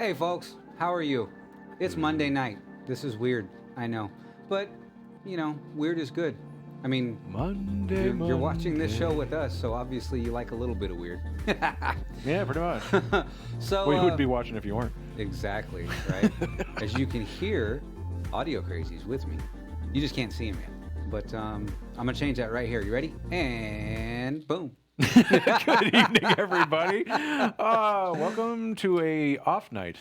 Hey folks, how are you? It's Monday night. This is weird, I know. But, you know, weird is good. I mean, you're watching this show with us, so obviously you like a little bit of weird. Yeah, pretty much. So we would be watching if you weren't. Exactly, right? As you can hear, AudioCraZ's with me. You just can't see him yet. But I'm going to change that right here. You ready? And boom. Good evening, everybody. Welcome to a off night.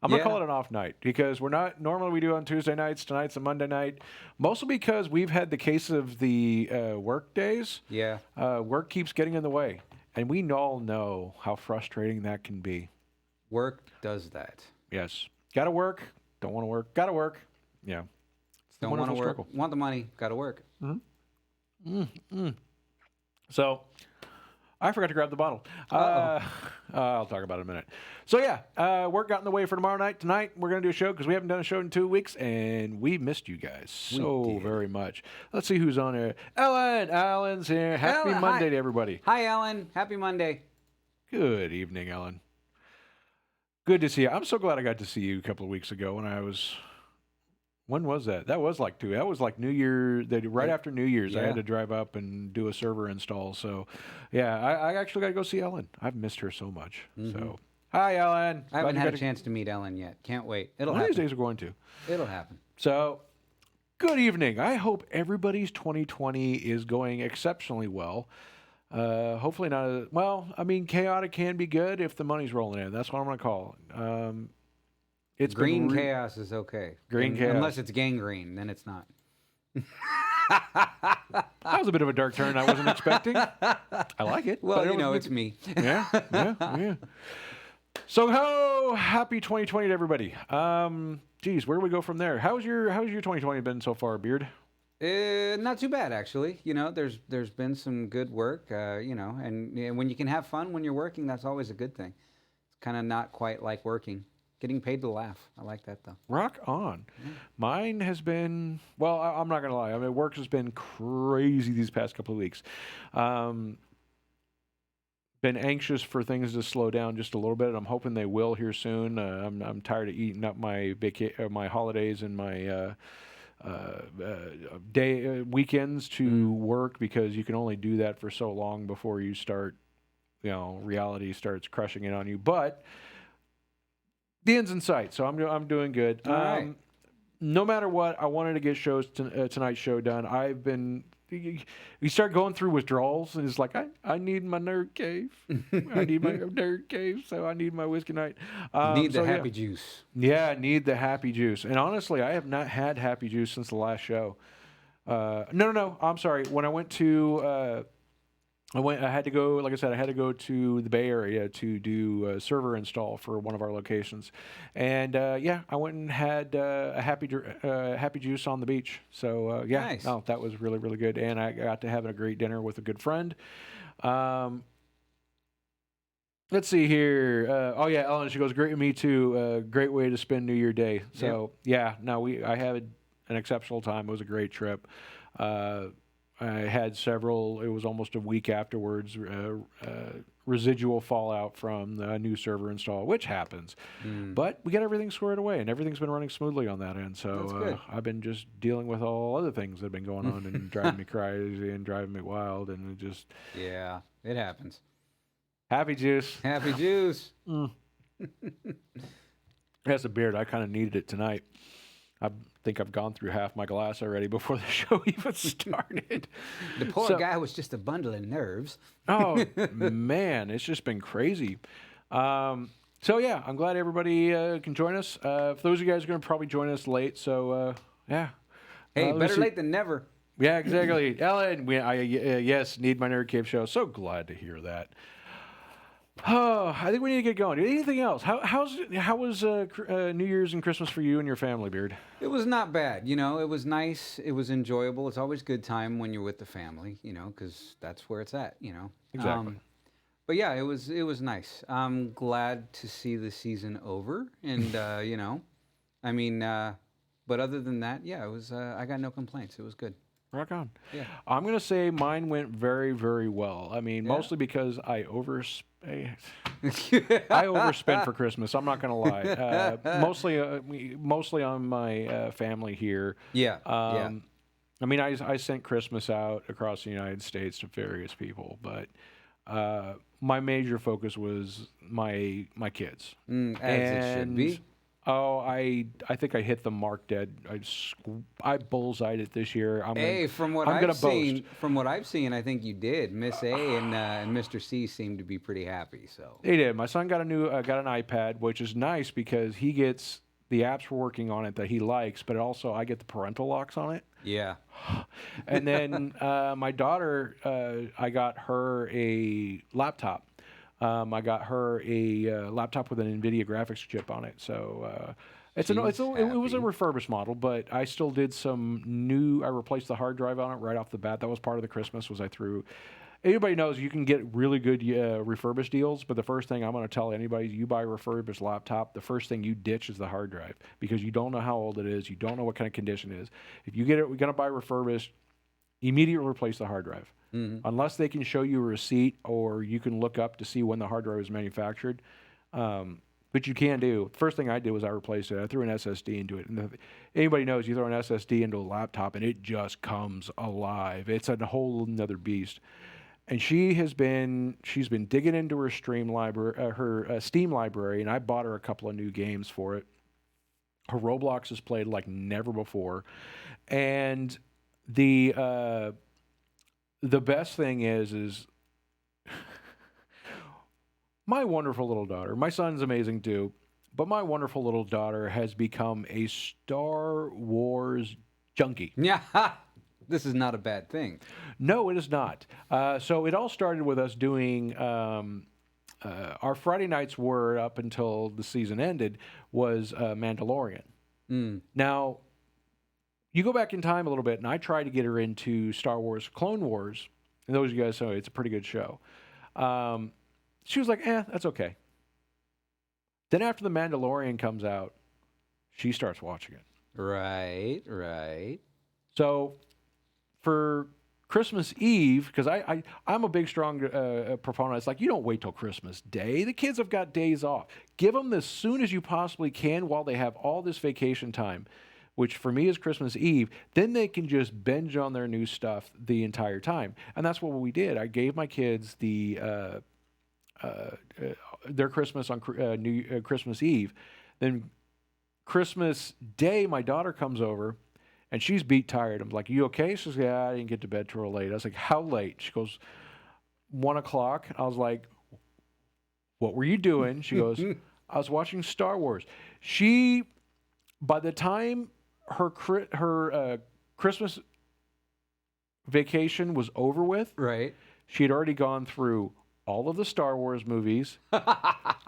I'm going to call it an off night because we're not, normally we do on Tuesday nights. Tonight's a Monday night. Mostly because we've had the case of the work days. Yeah. Work keeps getting in the way. And we all know how frustrating that can be. Work does that. Yes. Got to work. Don't want to work. Got to work. Yeah. Don't want to work. Struggle. Want the money. Got to work. So, I forgot to grab the bottle. I'll talk about it in a minute. So yeah, work got in the way for tomorrow night. Tonight, we're going to do a show because we haven't done a show in 2 weeks, and we missed you guys so very much. Let's see who's on here. Ellen's here. Happy Monday to everybody. Hi, Ellen. Happy Monday. Good evening, Ellen. Good to see you. I'm so glad I got to see you a couple of weeks ago when I was... When was that? That was like New Year. Right after New Year's, I had to drive up and do a server install. So, yeah, I actually got to go see Ellen. I've missed her so much. So, hi, Ellen. I haven't had a chance to meet Ellen yet. Can't wait. It'll happen. One of these days we're going to. It'll happen. So, good evening. I hope everybody's 2020 is going exceptionally well. Hopefully not. Well, I mean, chaotic can be good if the money's rolling in. That's what I'm going to call it. It's green chaos is okay. Green chaos. Unless it's gangrene, then it's not. That was a bit of a dark turn I wasn't expecting. I like it. Well, you know, it's me. Yeah. So, happy 2020 to everybody. Geez, where do we go from there? How's your 2020 been so far, Beard? Not too bad, actually. You know, there's been some good work, you know, and when you can have fun when you're working, that's always a good thing. It's kind of not quite like working. Getting paid to laugh. I like that, though. Rock on. Yeah. Mine has been, well, I'm not going to lie. I mean, work has been crazy these past couple of weeks. Been anxious for things to slow down just a little bit. I'm hoping they will here soon. I'm tired of eating up my my holidays and my weekends to work because you can only do that for so long before you start, you know, reality starts crushing it on you. But the end's in sight, so I'm doing good. All right. No matter what, I wanted to get tonight's show done. You start going through withdrawals, and it's like, I need my nerd cave. I need my nerd cave, so I need my whiskey night. Need the happy juice. Yeah, need the happy juice. And honestly, I have not had happy juice since the last show. No, I'm sorry. When I went to... I had to go, like I said, I had to go to the Bay Area to do a server install for one of our locations. And, I went and had a happy juice on the beach. So, Nice. No, that was really, really good. And I got to have a great dinner with a good friend. Let's see here. Ellen, she goes, great with me too. Great way to spend New Year Day. So, I had an exceptional time. It was a great trip. I had several, it was almost a week afterwards, residual fallout from the new server install, which happens. But we got everything squared away, and everything's been running smoothly on that end. So I've been just dealing with all other things that have been going on and driving me crazy and driving me wild. And it just... Yeah, it happens. Happy juice. Happy juice. That's a beard. I kind of needed it tonight. I think I've gone through half my glass already before the show even started. The poor guy was just a bundle of nerves. Oh, man, it's just been crazy. I'm glad everybody can join us. For those of you guys are going to probably join us late, so, yeah. Hey, better late than never. Yeah, exactly. Ellen, yes, need my Nerd Cave show. So glad to hear that. Oh, I think we need to get going. Anything else? How was New Year's and Christmas for you and your family, Beard? It was not bad. You know, it was nice. It was enjoyable. It's always a good time when you're with the family, you know, because that's where it's at, you know. Exactly. But yeah, it was nice. I'm glad to see the season over, and you know, I mean, but other than that, yeah, it was. I got no complaints. It was good. Rock on. Yeah. I'm gonna say mine went very, very well. I mean, mostly because I overspent I overspend for Christmas. I'm not gonna lie. Mostly on my family here. Yeah. I mean, I sent Christmas out across the United States to various people, but my major focus was my kids. As it should be. Oh, I think I hit the mark dead. I bullseyed it this year. From what I've seen, I think you did. Miss A and Mr. C seem to be pretty happy. So they did. My son got an iPad, which is nice because he gets the apps working on it that he likes, but also I get the parental locks on it. Yeah. And then my daughter, I got her a laptop. I got her a laptop with an NVIDIA graphics chip on it. So it was a refurbished model, but I still did some new. I replaced the hard drive on it right off the bat. That was part of the Christmas. Was I threw. Anybody knows you can get really good refurbished deals, but the first thing I'm going to tell anybody, you buy a refurbished laptop, the first thing you ditch is the hard drive because you don't know how old it is. You don't know what kind of condition it is. If you get it, we're going to buy refurbished, immediately replace the hard drive. Mm-hmm. Unless they can show you a receipt or you can look up to see when the hard drive was manufactured. But you can do. First thing I did was I replaced it. I threw an SSD into it. And anybody knows you throw an SSD into a laptop and it just comes alive. It's a whole another beast. And she's been digging into her Steam library, and I bought her a couple of new games for it. Her Roblox is played like never before, and the best thing is my wonderful little daughter. My son's amazing too, but my wonderful little daughter has become a Star Wars junkie. Yeah. This is not a bad thing. No, it is not. So it all started with us doing our Friday nights were up until the season ended was Mandalorian. Now, you go back in time a little bit, and I tried to get her into Star Wars Clone Wars. And those of you guys know it's a pretty good show. She was like, that's okay. Then after the Mandalorian comes out, she starts watching it. Right. So for Christmas Eve, because I'm a big, strong proponent. It's like, you don't wait till Christmas Day. The kids have got days off. Give them as soon as you possibly can while they have all this vacation time, which for me is Christmas Eve. Then they can just binge on their new stuff the entire time. And that's what we did. I gave my kids their Christmas on Christmas Eve. Then Christmas Day, my daughter comes over. And she's beat tired. I'm like, you okay? She says, yeah, I didn't get to bed till late. I was like, how late? She goes, 1 o'clock. I was like, what were you doing? She goes, I was watching Star Wars. By the time her Christmas vacation was over with, right, she had already gone through all of the Star Wars movies,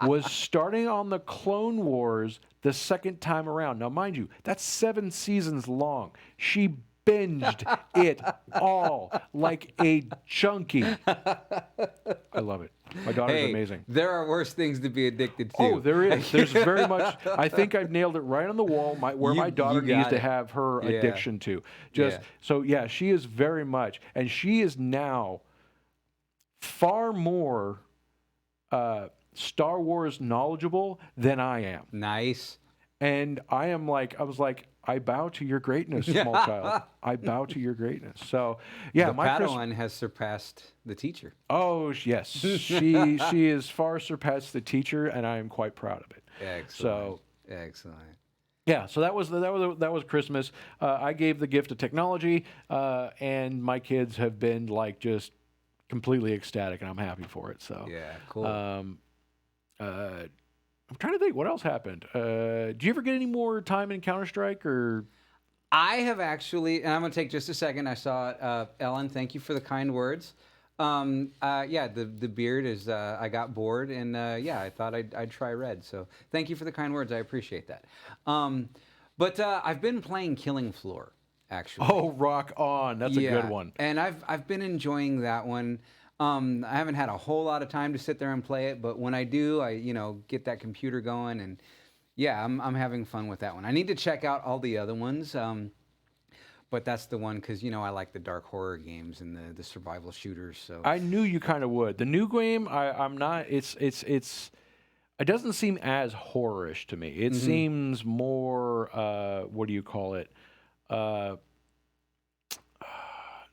was starting on the Clone Wars the second time around. Now, mind you, that's 7 seasons long. She binged it all like a junkie. I love it. My daughter's amazing. There are worse things to be addicted to. Oh, there is. There's very much. I think I've nailed it right on the wall where my daughter needs to have her addiction to. So, she is very much. And she is now far more Star Wars knowledgeable than I am. Nice. And I was like, I bow to your greatness, small child. I bow to your greatness. So, yeah. The Padawan has surpassed the teacher. Oh, yes. She has far surpassed the teacher, and I am quite proud of it. Excellent. Excellent. Yeah, so that was Christmas. I gave the gift of technology, and my kids have been like just completely ecstatic, and I'm happy for it. So yeah, cool. I'm trying to think what else happened. Do you ever get any more time in Counter-Strike or? I have actually, and I'm gonna take just a second. I saw Ellen. Thank you for the kind words. The beard is. I got bored, and I thought I'd try red. So thank you for the kind words. I appreciate that. But I've been playing Killing Floor. Actually. Oh, rock on. That's a good one. And I've been enjoying that one. I haven't had a whole lot of time to sit there and play it, but when I do, I get that computer going, and I'm having fun with that one. I need to check out all the other ones. But that's the one because I like the dark horror games and the survival shooters. So I knew you kind of would. The new game, I'm not. It doesn't seem as horrorish to me. It seems more. What do you call it? Not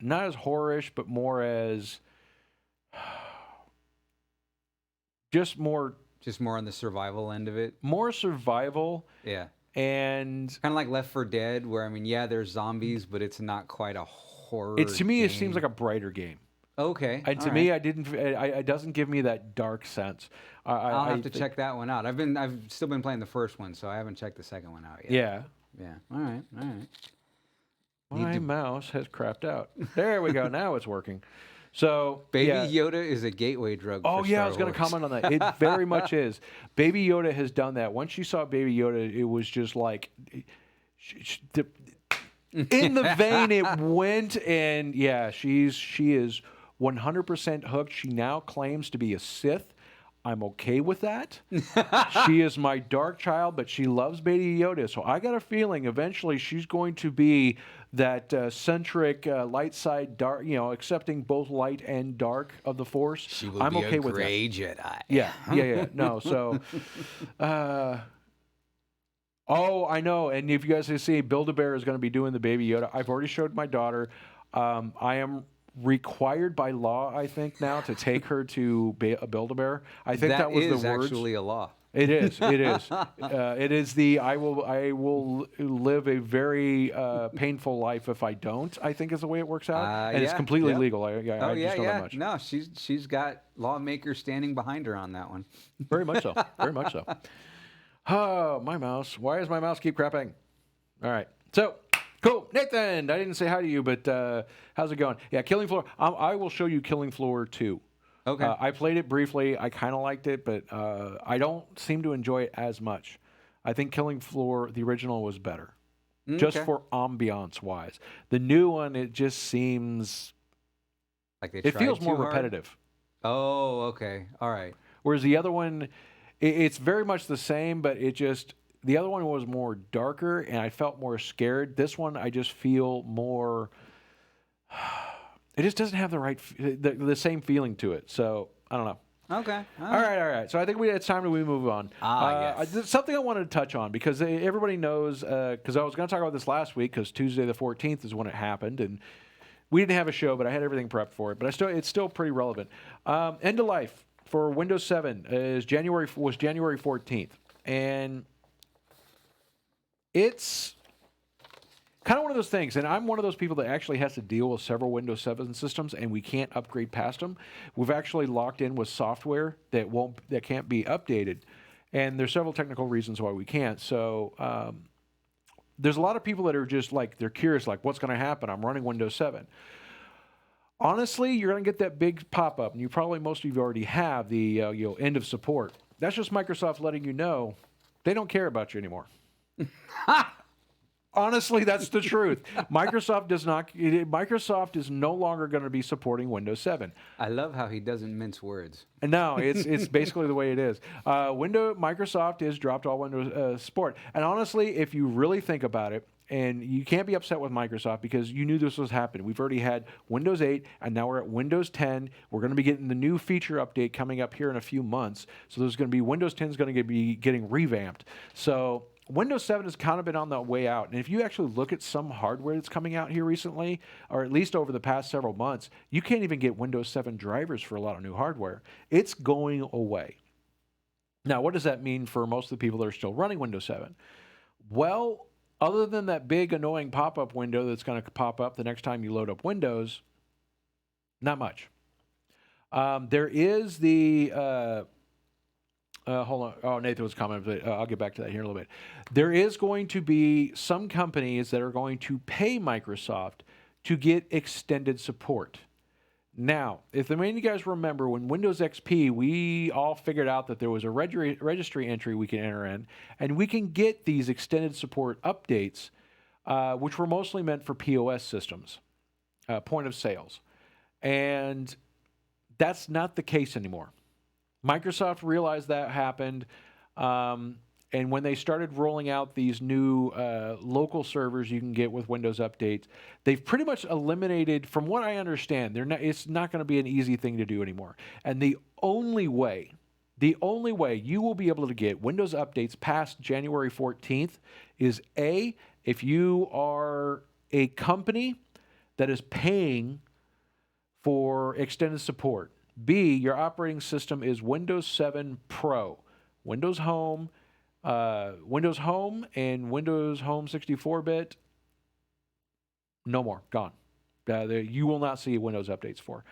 as horrorish, but more as just more on the survival end of it. more survival. Yeah. And Kind of like Left 4 Dead, where there's zombies, but it's not quite a horror. to me, it game. seems like a brighter game. Okay. And to me, it doesn't give me that dark sense. I'll have to check that one out. I've still been playing the first one, so I haven't checked the second one out yet. Yeah. Yeah. All right. My mouse has crapped out. There we go. Now it's working. So Baby Yoda is a gateway drug. Oh for yeah, Star I was going to Wars. comment on that. It very much is. Baby Yoda has done that. Once you saw Baby Yoda, it was just like in the vein it went, and yeah, she is 100% hooked. She now claims to be a Sith. I'm okay with that. She is my dark child, but she loves Baby Yoda. So I got a feeling eventually she's going to be that centric light side dark, accepting both light and dark of the Force. She will I'm be okay a with gray that. Jedi. Yeah. No, so. Oh, I know. And if you guys see, Build-A-Bear is going to be doing the Baby Yoda. I've already showed my daughter. I am required by law, I think, now to take her to a Build-A-Bear. I think that was the words. That is actually a law. It is. It is. It is the I will live a very painful life if I don't. I think is the way it works out, and it's completely legal. I just know that much. No, she's got lawmakers standing behind her on that one. Very much so. Very much so. Oh, my mouse. Why does my mouse keep crapping? All right. So. Cool. Nathan, I didn't say hi to you, but how's it going? Yeah, Killing Floor. I will show you Killing Floor 2. Okay. I played it briefly. I kind of liked it, but I don't seem to enjoy it as much. I think Killing Floor, the original, was better. Just for ambiance-wise. The new one, it just seems... Like it feels more repetitive. Oh, okay. All right. Whereas the other one, it's very much the same, but it just... The other one was more darker, and I felt more scared. This one, I just feel more... It just doesn't have the same feeling to it. So, I don't know. Okay. All right. So I think it's time that we move on. Yes. Something I wanted to touch on, because everybody knows, because I was going to talk about this last week, because Tuesday the 14th is when it happened, and we didn't have a show, but I had everything prepped for it. But it's still pretty relevant. End of life for Windows 7 was January 14th. And... it's kind of one of those things, and I'm one of those people that actually has to deal with several Windows 7 systems, and we can't upgrade past them. We've actually locked in with software that can't be updated, and there's several technical reasons why we can't. So there's a lot of people that are just like, they're curious, like, what's going to happen? I'm running Windows 7. Honestly, you're going to get that big pop-up, and most of you already have the end of support. That's just Microsoft letting you know they don't care about you anymore. Honestly, that's the truth. Microsoft is no longer going to be supporting Windows 7. I love how he doesn't mince words. No, it's basically the way it is. Microsoft has dropped all Windows support. And honestly, if you really think about it, and you can't be upset with Microsoft because you knew this was happening. We've already had Windows 8, and now we're at Windows 10. We're going to be getting the new feature update coming up here in a few months. So there's going to be Windows 10 is going to be getting revamped. So Windows 7 has kind of been on the way out. And if you actually look at some hardware that's coming out here recently, or at least over the past several months, you can't even get Windows 7 drivers for a lot of new hardware. It's going away. Now, what does that mean for most of the people that are still running Windows 7? Well, other than that big annoying pop-up window that's going to pop up the next time you load up Windows, not much. There is the... hold on. Oh, Nathan was commenting. I'll get back to that here in a little bit. There is going to be some companies that are going to pay Microsoft to get extended support. Now, if many of you guys remember, when Windows XP, we all figured out that there was a registry entry we can enter in, and we can get these extended support updates, which were mostly meant for POS systems, point of sales. And that's not the case anymore. Microsoft realized that happened, and when they started rolling out these new local servers you can get with Windows updates, they've pretty much eliminated, from what I understand, it's not going to be an easy thing to do anymore. And the only way you will be able to get Windows updates past January 14th is A, if you are a company that is paying for extended support. B, your operating system is Windows 7 Pro, Windows Home, and Windows Home 64-bit. No more, gone. You will not see Windows updates for.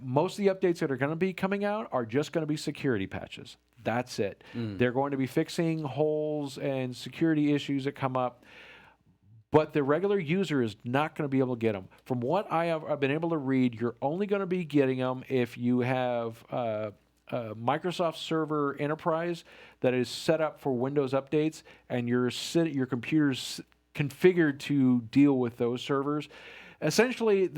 Most of the updates that are going to be coming out are just going to be security patches. That's it. They're going to be fixing holes and security issues that come up. But the regular user is not going to be able to get them. From what I've been able to read, you're only going to be getting them if you have Microsoft Server Enterprise that is set up for Windows updates, and your computer's configured to deal with those servers. Essentially,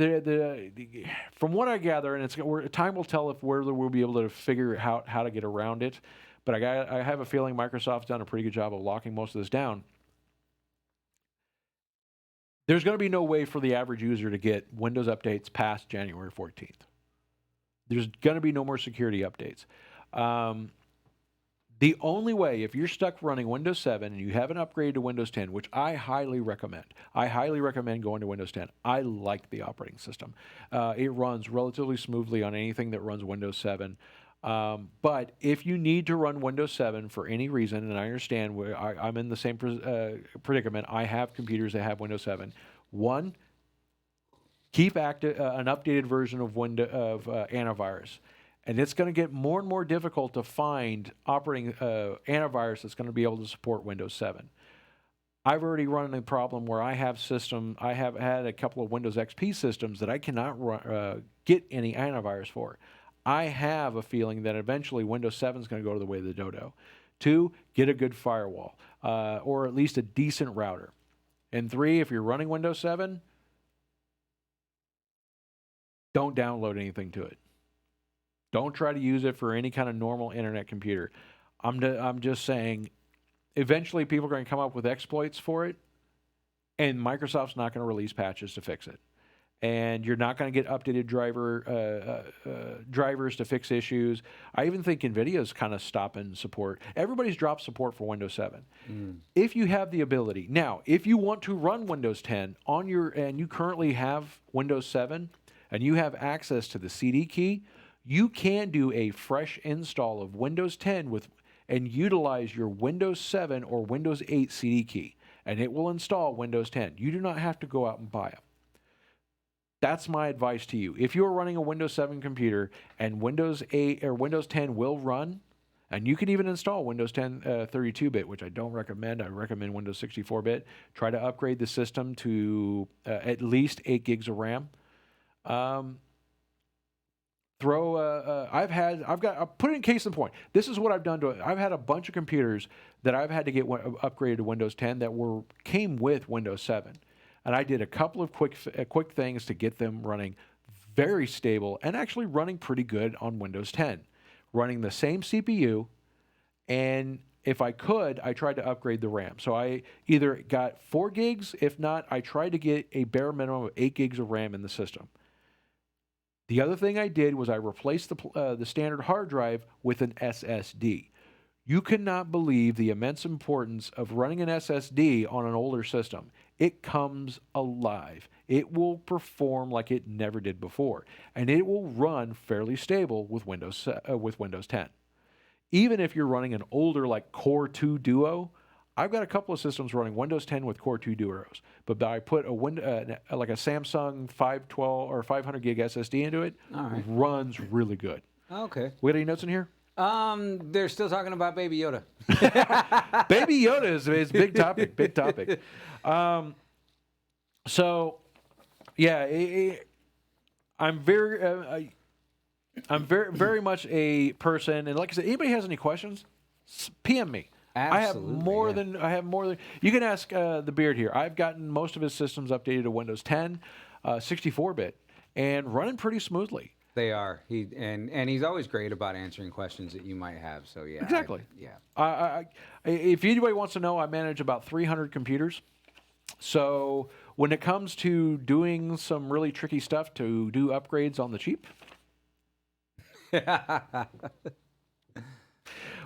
from what I gather, and time will tell whether we'll be able to figure out how to get around it. But I have a feeling Microsoft's done a pretty good job of locking most of this down. There's going to be no way for the average user to get Windows updates past January 14th. There's going to be no more security updates. The only way, if you're stuck running Windows 7 and you haven't upgraded to Windows 10, which I highly recommend going to Windows 10. I like the operating system. It runs relatively smoothly on anything that runs Windows 7. But if you need to run Windows 7 for any reason, and I understand I'm in the same predicament, I have computers that have Windows 7. One, keep active an updated version of antivirus. And it's going to get more and more difficult to find operating antivirus that's going to be able to support Windows 7. I've already run into a problem where I have had a couple of Windows XP systems that I cannot get any antivirus for. I have a feeling that eventually Windows 7 is going to go to the way of the dodo. 2, get a good firewall, or at least a decent router. And 3, if you're running Windows 7, don't download anything to it. Don't try to use it for any kind of normal internet computer. I'm just saying, eventually people are going to come up with exploits for it, and Microsoft's not going to release patches to fix it. And you're not going to get updated drivers to fix issues. I even think NVIDIA's kind of stopping support. Everybody's dropped support for Windows 7. If you have the ability. Now, if you want to run Windows 10 and you currently have Windows 7 and you have access to the CD key, you can do a fresh install of Windows 10 and utilize your Windows 7 or Windows 8 CD key, and it will install Windows 10. You do not have to go out and buy it. That's my advice to you. If you're running a Windows 7 computer and Windows 8 or Windows 10 will run, and you can even install Windows 10 32-bit, which I don't recommend. I recommend Windows 64-bit. Try to upgrade the system to at least 8 gigs of RAM. I'll put it in case in point. This is what I've done to it. I've had a bunch of computers that I've had to get upgraded to Windows 10 that came with Windows 7. And I did a couple of quick things to get them running very stable and actually running pretty good on Windows 10. Running the same CPU, and if I could, I tried to upgrade the RAM. So I either got 4 gigs, if not, I tried to get a bare minimum of 8 gigs of RAM in the system. The other thing I did was I replaced the standard hard drive with an SSD. You cannot believe the immense importance of running an SSD on an older system. It comes alive. It will perform like it never did before, and it will run fairly stable with Windows 10. Even if you're running an older like Core 2 Duo, I've got a couple of systems running Windows 10 with Core 2 Duos, but I put like a Samsung 512 or 500 gig SSD into it. All right. Runs really good. Okay. We got any notes in here? They're still talking about Baby Yoda. Baby Yoda is big topic. Big topic. So, yeah, I'm very much a person, and like I said, anybody has any questions, PM me. Absolutely, I have more than you can ask the Beard here. I've gotten most of his systems updated to Windows 10, 64-bit, and running pretty smoothly. They are. And he's always great about answering questions that you might have. So yeah. Exactly. Yeah. If anybody wants to know, I manage about 300 computers. So when it comes to doing some really tricky stuff to do upgrades on the cheap.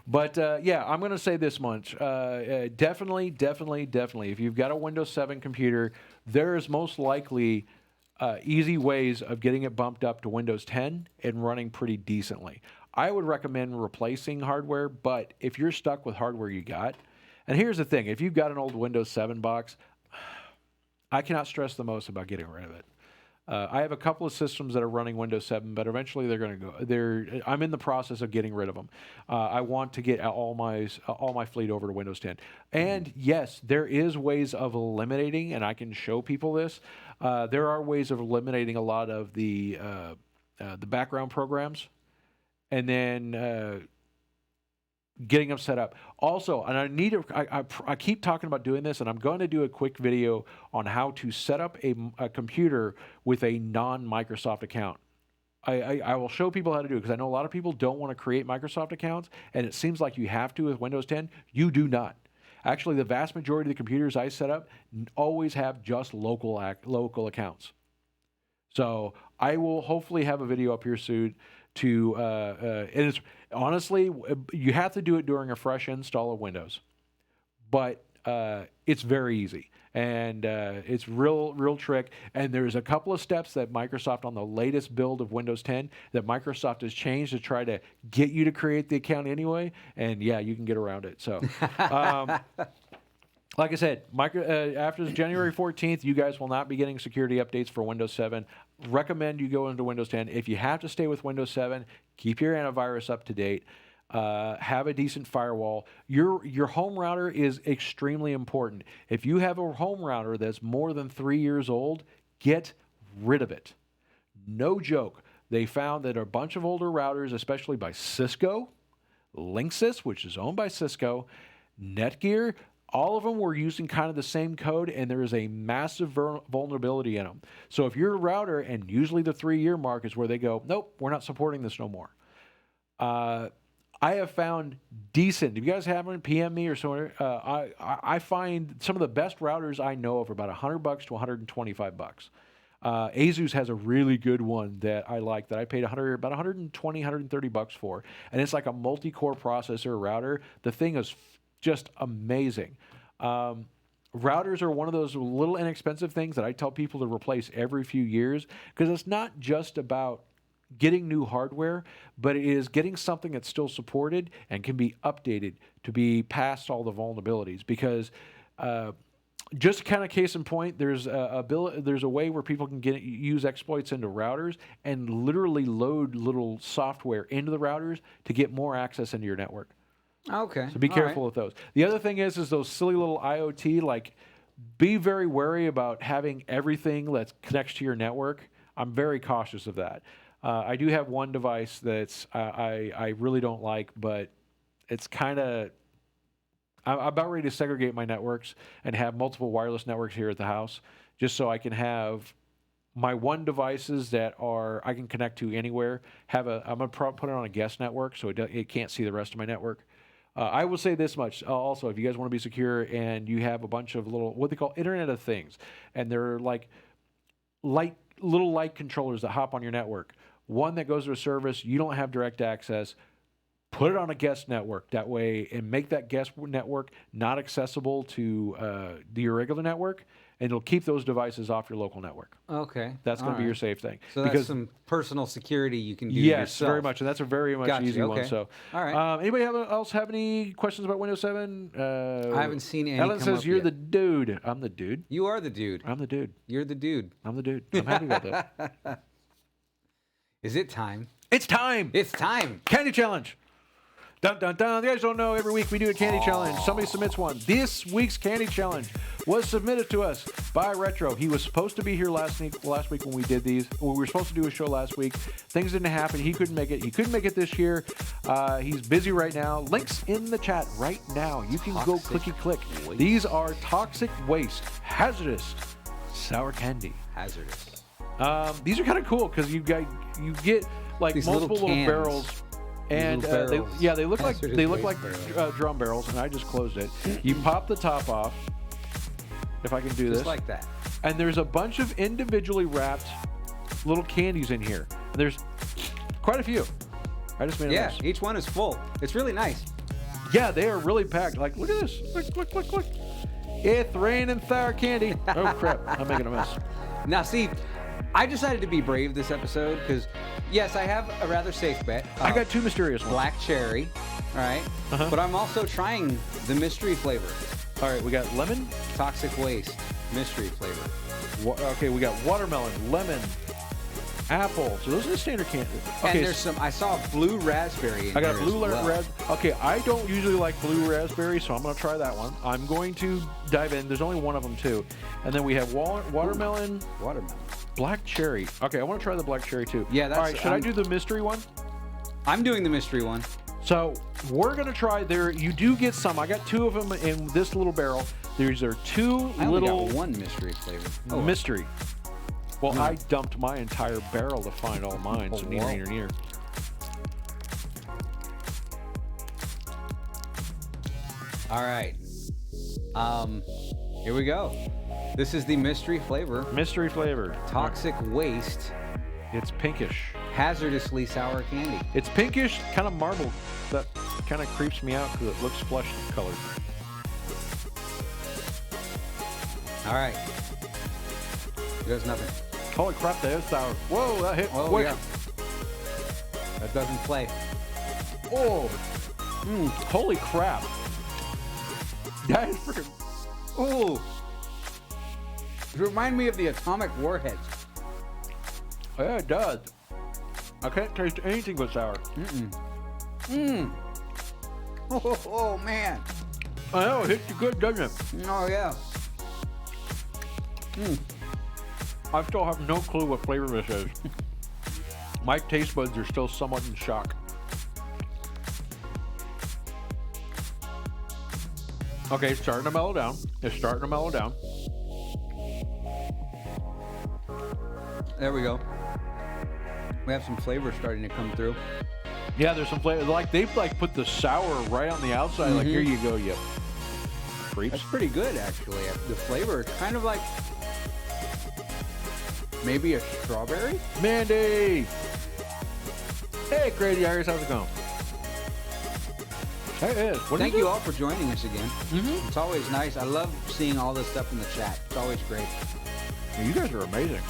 But yeah, I'm going to say this much. Definitely, if you've got a Windows 7 computer, there is most likely easy ways of getting it bumped up to Windows 10 and running pretty decently. I would recommend replacing hardware, but if you're stuck with hardware you got, and here's the thing, if you've got an old Windows 7 box, I cannot stress the most about getting rid of it. I have a couple of systems that are running Windows 7, but eventually they're going to go. I'm in the process of getting rid of them. I want to get all my fleet over to Windows 10. And yes, there is ways of eliminating, and I can show people this. There are ways of eliminating a lot of the background programs, and then getting them set up. Also, and I keep talking about doing this, and I'm going to do a quick video on how to set up a computer with a non-Microsoft account. I will show people how to do it because I know a lot of people don't want to create Microsoft accounts, and it seems like you have to with Windows 10. You do not. Actually, the vast majority of the computers I set up always have just local accounts. So I will hopefully have a video up here soon to, and it's honestly, you have to do it during a fresh install of Windows, but it's very easy. And it's real trick. And there's a couple of steps that Microsoft on the latest build of Windows 10 that Microsoft has changed to try to get you to create the account anyway. And yeah, you can get around it. So, like I said, after January 14th, you guys will not be getting security updates for Windows 7. Recommend you go into Windows 10. If you have to stay with Windows 7, keep your antivirus up to date. Have a decent firewall. Your home router is extremely important. If you have a home router that's more than 3 years old, get rid of it. No joke. They found that a bunch of older routers, especially by Cisco, Linksys, which is owned by Cisco, Netgear, all of them were using kind of the same code, and there is a massive vulnerability in them. So if you're a router, and usually the 3-year mark is where they go, nope, we're not supporting this no more. I have found decent. If you guys haven't, PM me or so. I find some of the best routers I know of are about $100 to $125. Asus has a really good one that I like that I paid about $120, $130 for, and it's like a multi-core processor router. The thing is just amazing. Routers are one of those little inexpensive things that I tell people to replace every few years because it's not just about getting new hardware, but it is getting something that's still supported and can be updated to be past all the vulnerabilities. Because just kind of case in point, there's a way where people can use exploits into routers and literally load little software into the routers to get more access into your network. Okay. So be careful with those. The other thing is those silly little IoT, like be very wary about having everything that connects to your network. I'm very cautious of that. I do have one device that's I really don't like, but it's kind of, I'm about ready to segregate my networks and have multiple wireless networks here at the house, just so I can have my one devices that I can connect to anywhere. I'm gonna put it on a guest network so it can't see the rest of my network. I will say this much also, if you guys want to be secure and you have a bunch of little, what they call Internet of Things, and they're like little light controllers that hop on your network. One that goes to a service, you don't have direct access, put it on a guest network that way and make that guest network not accessible to your regular network, and it'll keep those devices off your local network. Okay. That's going to be your safe thing. So that's some personal security you can do yes, yourself. very much, and that's a very much easy one. So, all right. Anybody else have any questions about Windows 7? I haven't seen any. Ellen says you're yet. the dude. I'm the dude. You are the dude. I'm the dude. You're the dude. I'm the dude. I'm happy about that. Is it time? It's time. It's time. Candy challenge. Dun, dun, dun. You guys don't know, every week we do a candy challenge. Somebody submits one. This week's candy challenge was submitted to us by Retro. He was supposed to be here last week when we did these. We were supposed to do a show last week. Things didn't happen. He couldn't make it. He couldn't make it this year. He's busy right now. Links in the chat right now. You can go clicky-click. These are toxic waste, hazardous sour candy. Hazardous. These are kind of cool because you get like These multiple little little cans. barrels. And Little barrels. they look like Hazardous waste barrels. drum barrels, and I just closed it. You pop the top off. If I can do this, Just like that. and there's a bunch of individually wrapped little candies in here. And there's quite a few. I just made a Yeah, mess. each one is full. It's really nice. Yeah, they are really packed. Like, look at this. Look. It's raining sour candy. Oh crap! I'm making a mess. Now, see, I decided to be brave this episode because, yes, I have a rather safe bet. I got two mysterious ones. Black cherry, all right? Uh-huh. But I'm also trying the mystery flavor. All right, we got lemon. Toxic waste, mystery flavor. Okay, we got watermelon, lemon, apple. So those are the standard candies. And Okay, there's I saw blue raspberry in I got here blue as well. raspberry. Okay, I don't usually like blue raspberry, so I'm going to try that one. I'm going to dive in. There's only one of them, too. And then we have watermelon, Watermelon. black cherry. Okay, I want to try the black cherry, too. Yeah, that's- All right, should I do the mystery one? I'm doing the mystery one. So we're going to try there. You do get some. I got two of them in this little barrel. These are two I only little got one mystery flavor. Oh, mystery. Well, No. I dumped my entire barrel to find all mine, so Oh, near, wow. near. all right. Here we go. This is the mystery flavor. Mystery flavor. Toxic waste, It's pinkish. hazardously sour candy. It's pinkish, kind of marble. That kind of creeps me out because it looks flesh colored. All right. There's nothing. Holy crap, that is sour. Whoa, that hit. Oh, Wait. yeah. That doesn't play. Oh. Holy crap. That is freaking. Ooh. It reminds me of the atomic warheads. Yeah, it does. I can't taste anything but sour. Oh, man. I know, it hits you good, doesn't it? Oh, yeah. I still have no clue what flavor this is. My taste buds are still somewhat in shock. Okay, it's starting to mellow down. It's starting to mellow down. There we go. We have some flavor starting to come through. Yeah, there's some flavor. Like they've like put the sour right on the outside. Like here you go, you creeps. That's pretty good, actually. The flavor is kind of like maybe a strawberry. Mandy. Hey, Crazy Iris, how's it going? Hey, it is. What Thank is you it? all for joining us again. It's always nice. I love seeing all this stuff in the chat. It's always great. You guys are amazing.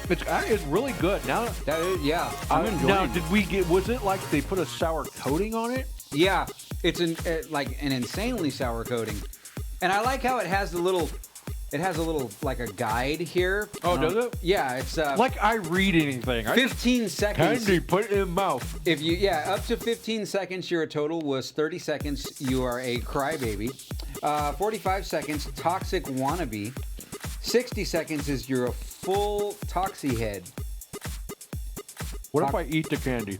It's really good. Now, That is, yeah, I'm enjoying now, it. did we get? Was it like they put a sour coating on it? Yeah, it's like an insanely sour coating, and I like how it has the little. It has a little like a guide here. Oh, does it? Yeah, it's Like I read anything. 15 seconds. Candy, put it in mouth. If you up to 15 seconds, your total was 30 seconds. You are a crybaby. 45 seconds, toxic wannabe. 60 seconds is you're a full toxie head. What if I eat the candy?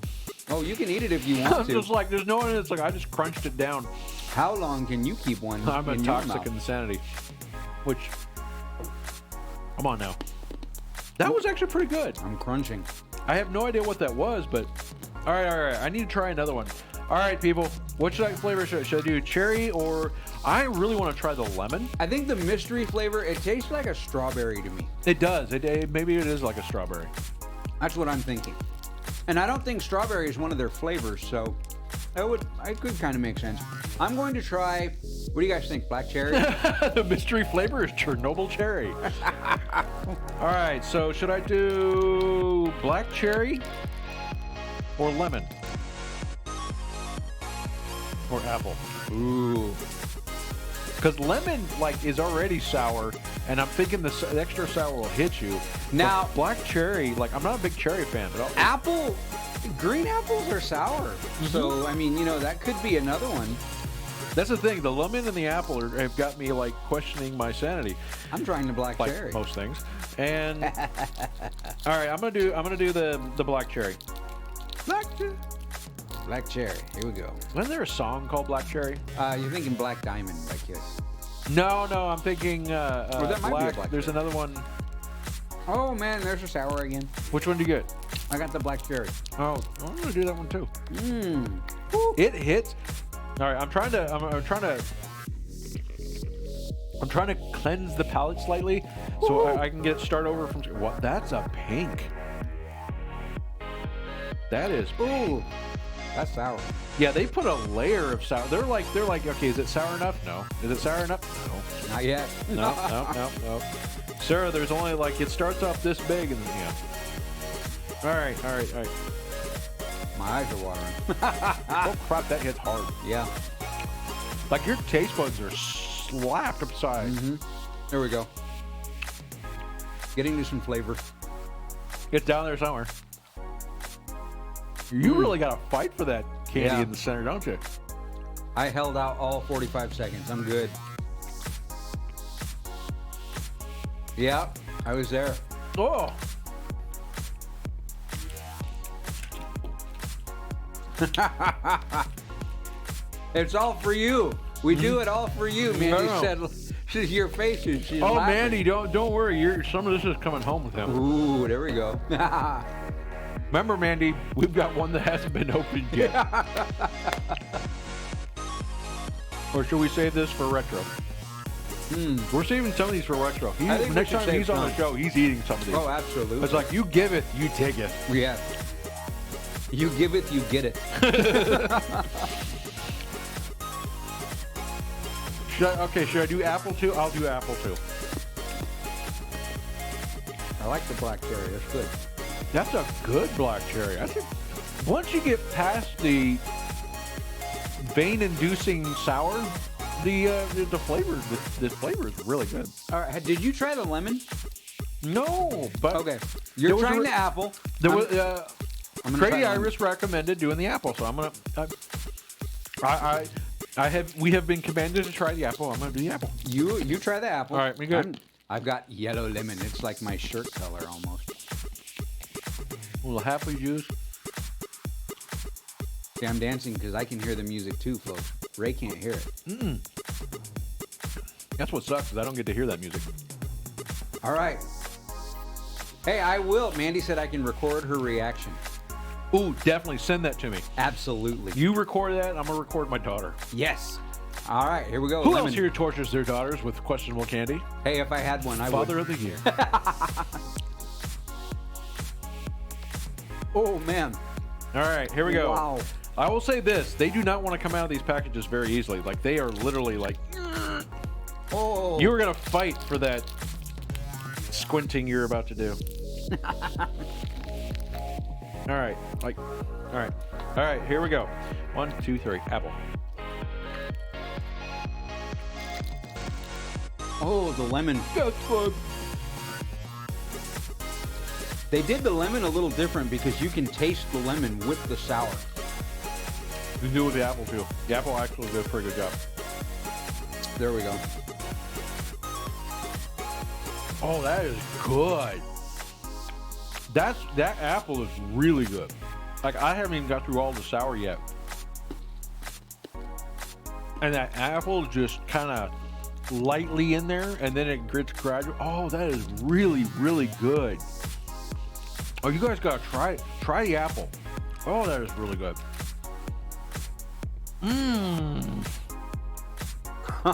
Oh, you can eat it if you want I'm to. just like, there's no one. It's like I just crunched it down. How long can you keep one? I'm a in your toxic mouth? insanity. Which, come on now. That was actually pretty good. I'm crunching. I have no idea what that was, but all right. I need to try another one. All right, people. What should I flavor? Should I do cherry or? I really want to try the lemon. I think the mystery flavor, it tastes like a strawberry to me. It does. Maybe it is like a strawberry. That's what I'm thinking. And I don't think strawberry is one of their flavors, so it could kind of make sense. I'm going to try, what do you guys think, black cherry? The mystery flavor is Chernobyl cherry. All right, so should I do black cherry or lemon? Or apple? Ooh. Because lemon is already sour, and I'm thinking the extra sour will hit you. Now- But black cherry, I'm not a big cherry fan, but Apple, green apples are sour. So, I mean, that could be another one. that's the thing. The lemon and the apple have got me questioning my sanity, I'm trying the black like cherry. most things. And all right, I'm gonna do the black cherry. Black cherry. Here we go. Wasn't there a song called Black Cherry? You're thinking Black Diamond by Kiss. No, I'm thinking that might be a black. black There's cherry. another one. Oh man, there's a sour again. Which one do you get? I got the black cherry. Oh, I'm gonna do that one too. Mmm. It hits. All right, I'm trying to cleanse the palate slightly, so I can get start over from. What? That's a pink. That is. Ooh, that's sour. Yeah, they put a layer of sour. They're like, okay, is it sour enough? No. Is it sour enough? No. Not yet. No. Sarah, there's only like, it starts off this big and yeah. All right. My eyes are watering. Oh crap, that hits hard. Yeah. Like your taste buds are slapped upside. Mm-hmm. There we go. Getting to some flavor. It's down there somewhere. You really got to fight for that candy in the center, don't you? I held out all 45 seconds. I'm good. Yeah, I was there. Oh. It's all for you. We do it all for you, Mandy No. said. She's your faces. She's Oh, laughing. Mandy, don't worry. Some of this is coming home with him. Ooh, there we go. Remember, Mandy, we've got one that hasn't been opened yet. Or should we save this for retro? We're saving some of these for retro. I think we Next should time save he's on the some. show, he's eating some of these. Oh, absolutely. It's like, you give it, you take it. Yeah. You give it, you get it. Should I do apple too? I'll do apple too. I like the black cherry. That's good. That's a good black cherry. Once you get past the vein-inducing sour, the flavor, the flavor is really good. All right. Did you try the lemon? No, but Okay. You're was a trying re- the apple. there was I'm gonna try Crazy the lemon. Iris recommended doing the apple, so I'm gonna. We have been commanded to try the apple. I'm gonna do the apple. You try the apple. All right, we good. I've got yellow lemon. It's like my shirt color almost. A little happy juice. See, I'm dancing because I can hear the music too, folks. Ray can't hear it. That's what sucks, is I don't get to hear that music. All right. Hey, I will. Mandy said I can record her reaction. Ooh, definitely send that to me. Absolutely. You record that, I'm gonna record my daughter. Yes. All right, here we go. Who Lemon. else here tortures their daughters with questionable candy? Hey, if I had one, I Father would. of the year. Oh, man. All right, here we go. Wow. I will say this: they do not want to come out of these packages very easily. Like they are literally like. Oh. You were gonna fight for that squinting you're about to do. All right, all right. Here we go. 1, 2, 3. Apple. Oh, the lemon. That's fun. They did the lemon a little different because you can taste the lemon with the sour. You can do it with the apple too. The apple actually did a pretty good job. There we go. Oh, that is good. That apple is really good. Like I haven't even got through all the sour yet. And that apple just kind of lightly in there, and then it gets gradual. Oh, that is really, really good. Oh, you guys gotta try it. Try the apple. Oh, that is really good.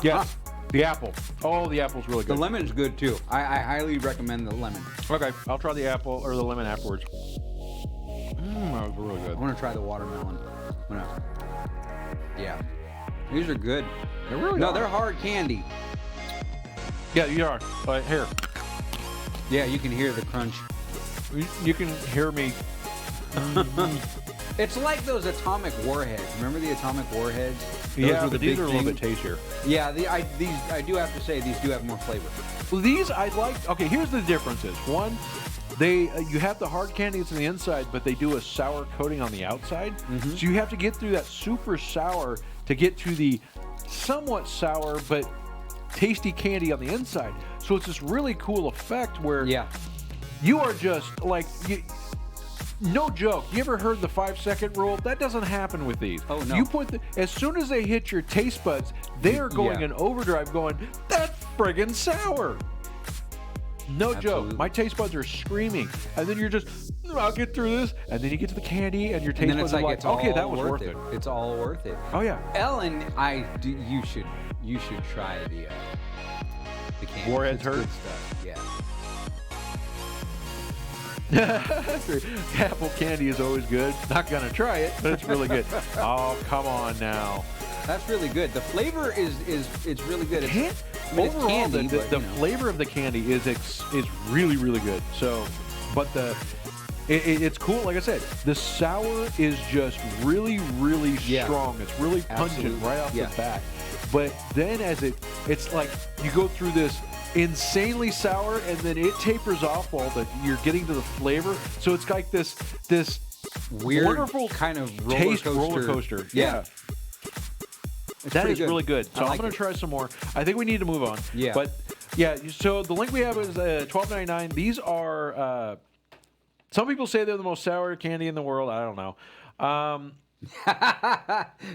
Yes, the apple. Oh, the apple's really The good. lemon's good too. I highly recommend the lemon. Okay, I'll try the apple or the lemon afterwards. That was really I good. want to try the watermelon. Yeah. These are good. They really No, are. they're hard candy. Yeah, you are. Here, Yeah, you can hear the crunch. you can hear me. It's like those atomic warheads. Remember the atomic warheads? Those Yeah, were the but these big are a little thing. bit tastier. Yeah, I do have to say these do have more flavor. Well, these I like. Okay, here's the differences. One, they you have the hard candies on the inside, but they do a sour coating on the outside. So you have to get through that super sour to get to the somewhat sour but tasty candy on the inside. So it's this really cool effect where Yeah. you are just like No joke. You ever heard the 5-second rule? That doesn't happen with these. Oh, no. You put as soon as they hit your taste buds, they are going in overdrive going, that's friggin' sour. No Absolutely. joke. My taste buds are screaming. And then you're just, I'll get through this. And then you get to the candy and your taste And then buds it's are like, like, it's okay, all that was worth worth it. It's all worth it. Oh, yeah. Ellen, you should try the candy. Warhead's It's Hurt? good stuff. Yeah. Apple candy is always good. Not going to try it, but it's really good. Oh, come on now. That's really good. The flavor is really good. It's Overall, candy, the but, flavor of the candy is really, really good. So, but it's cool. Like I said, the sour is just really, really strong. It's really pungent right off the bat. But then it's like you go through this insanely sour, and then it tapers off while you're getting to the flavor. So it's like this weird, wonderful kind of roller coaster. Yeah. That is really good. So I'm going to try some more. I think we need to move on. Yeah. But yeah, so the link we have is $12.99. These are some people say they're the most sour candy in the world. I don't know.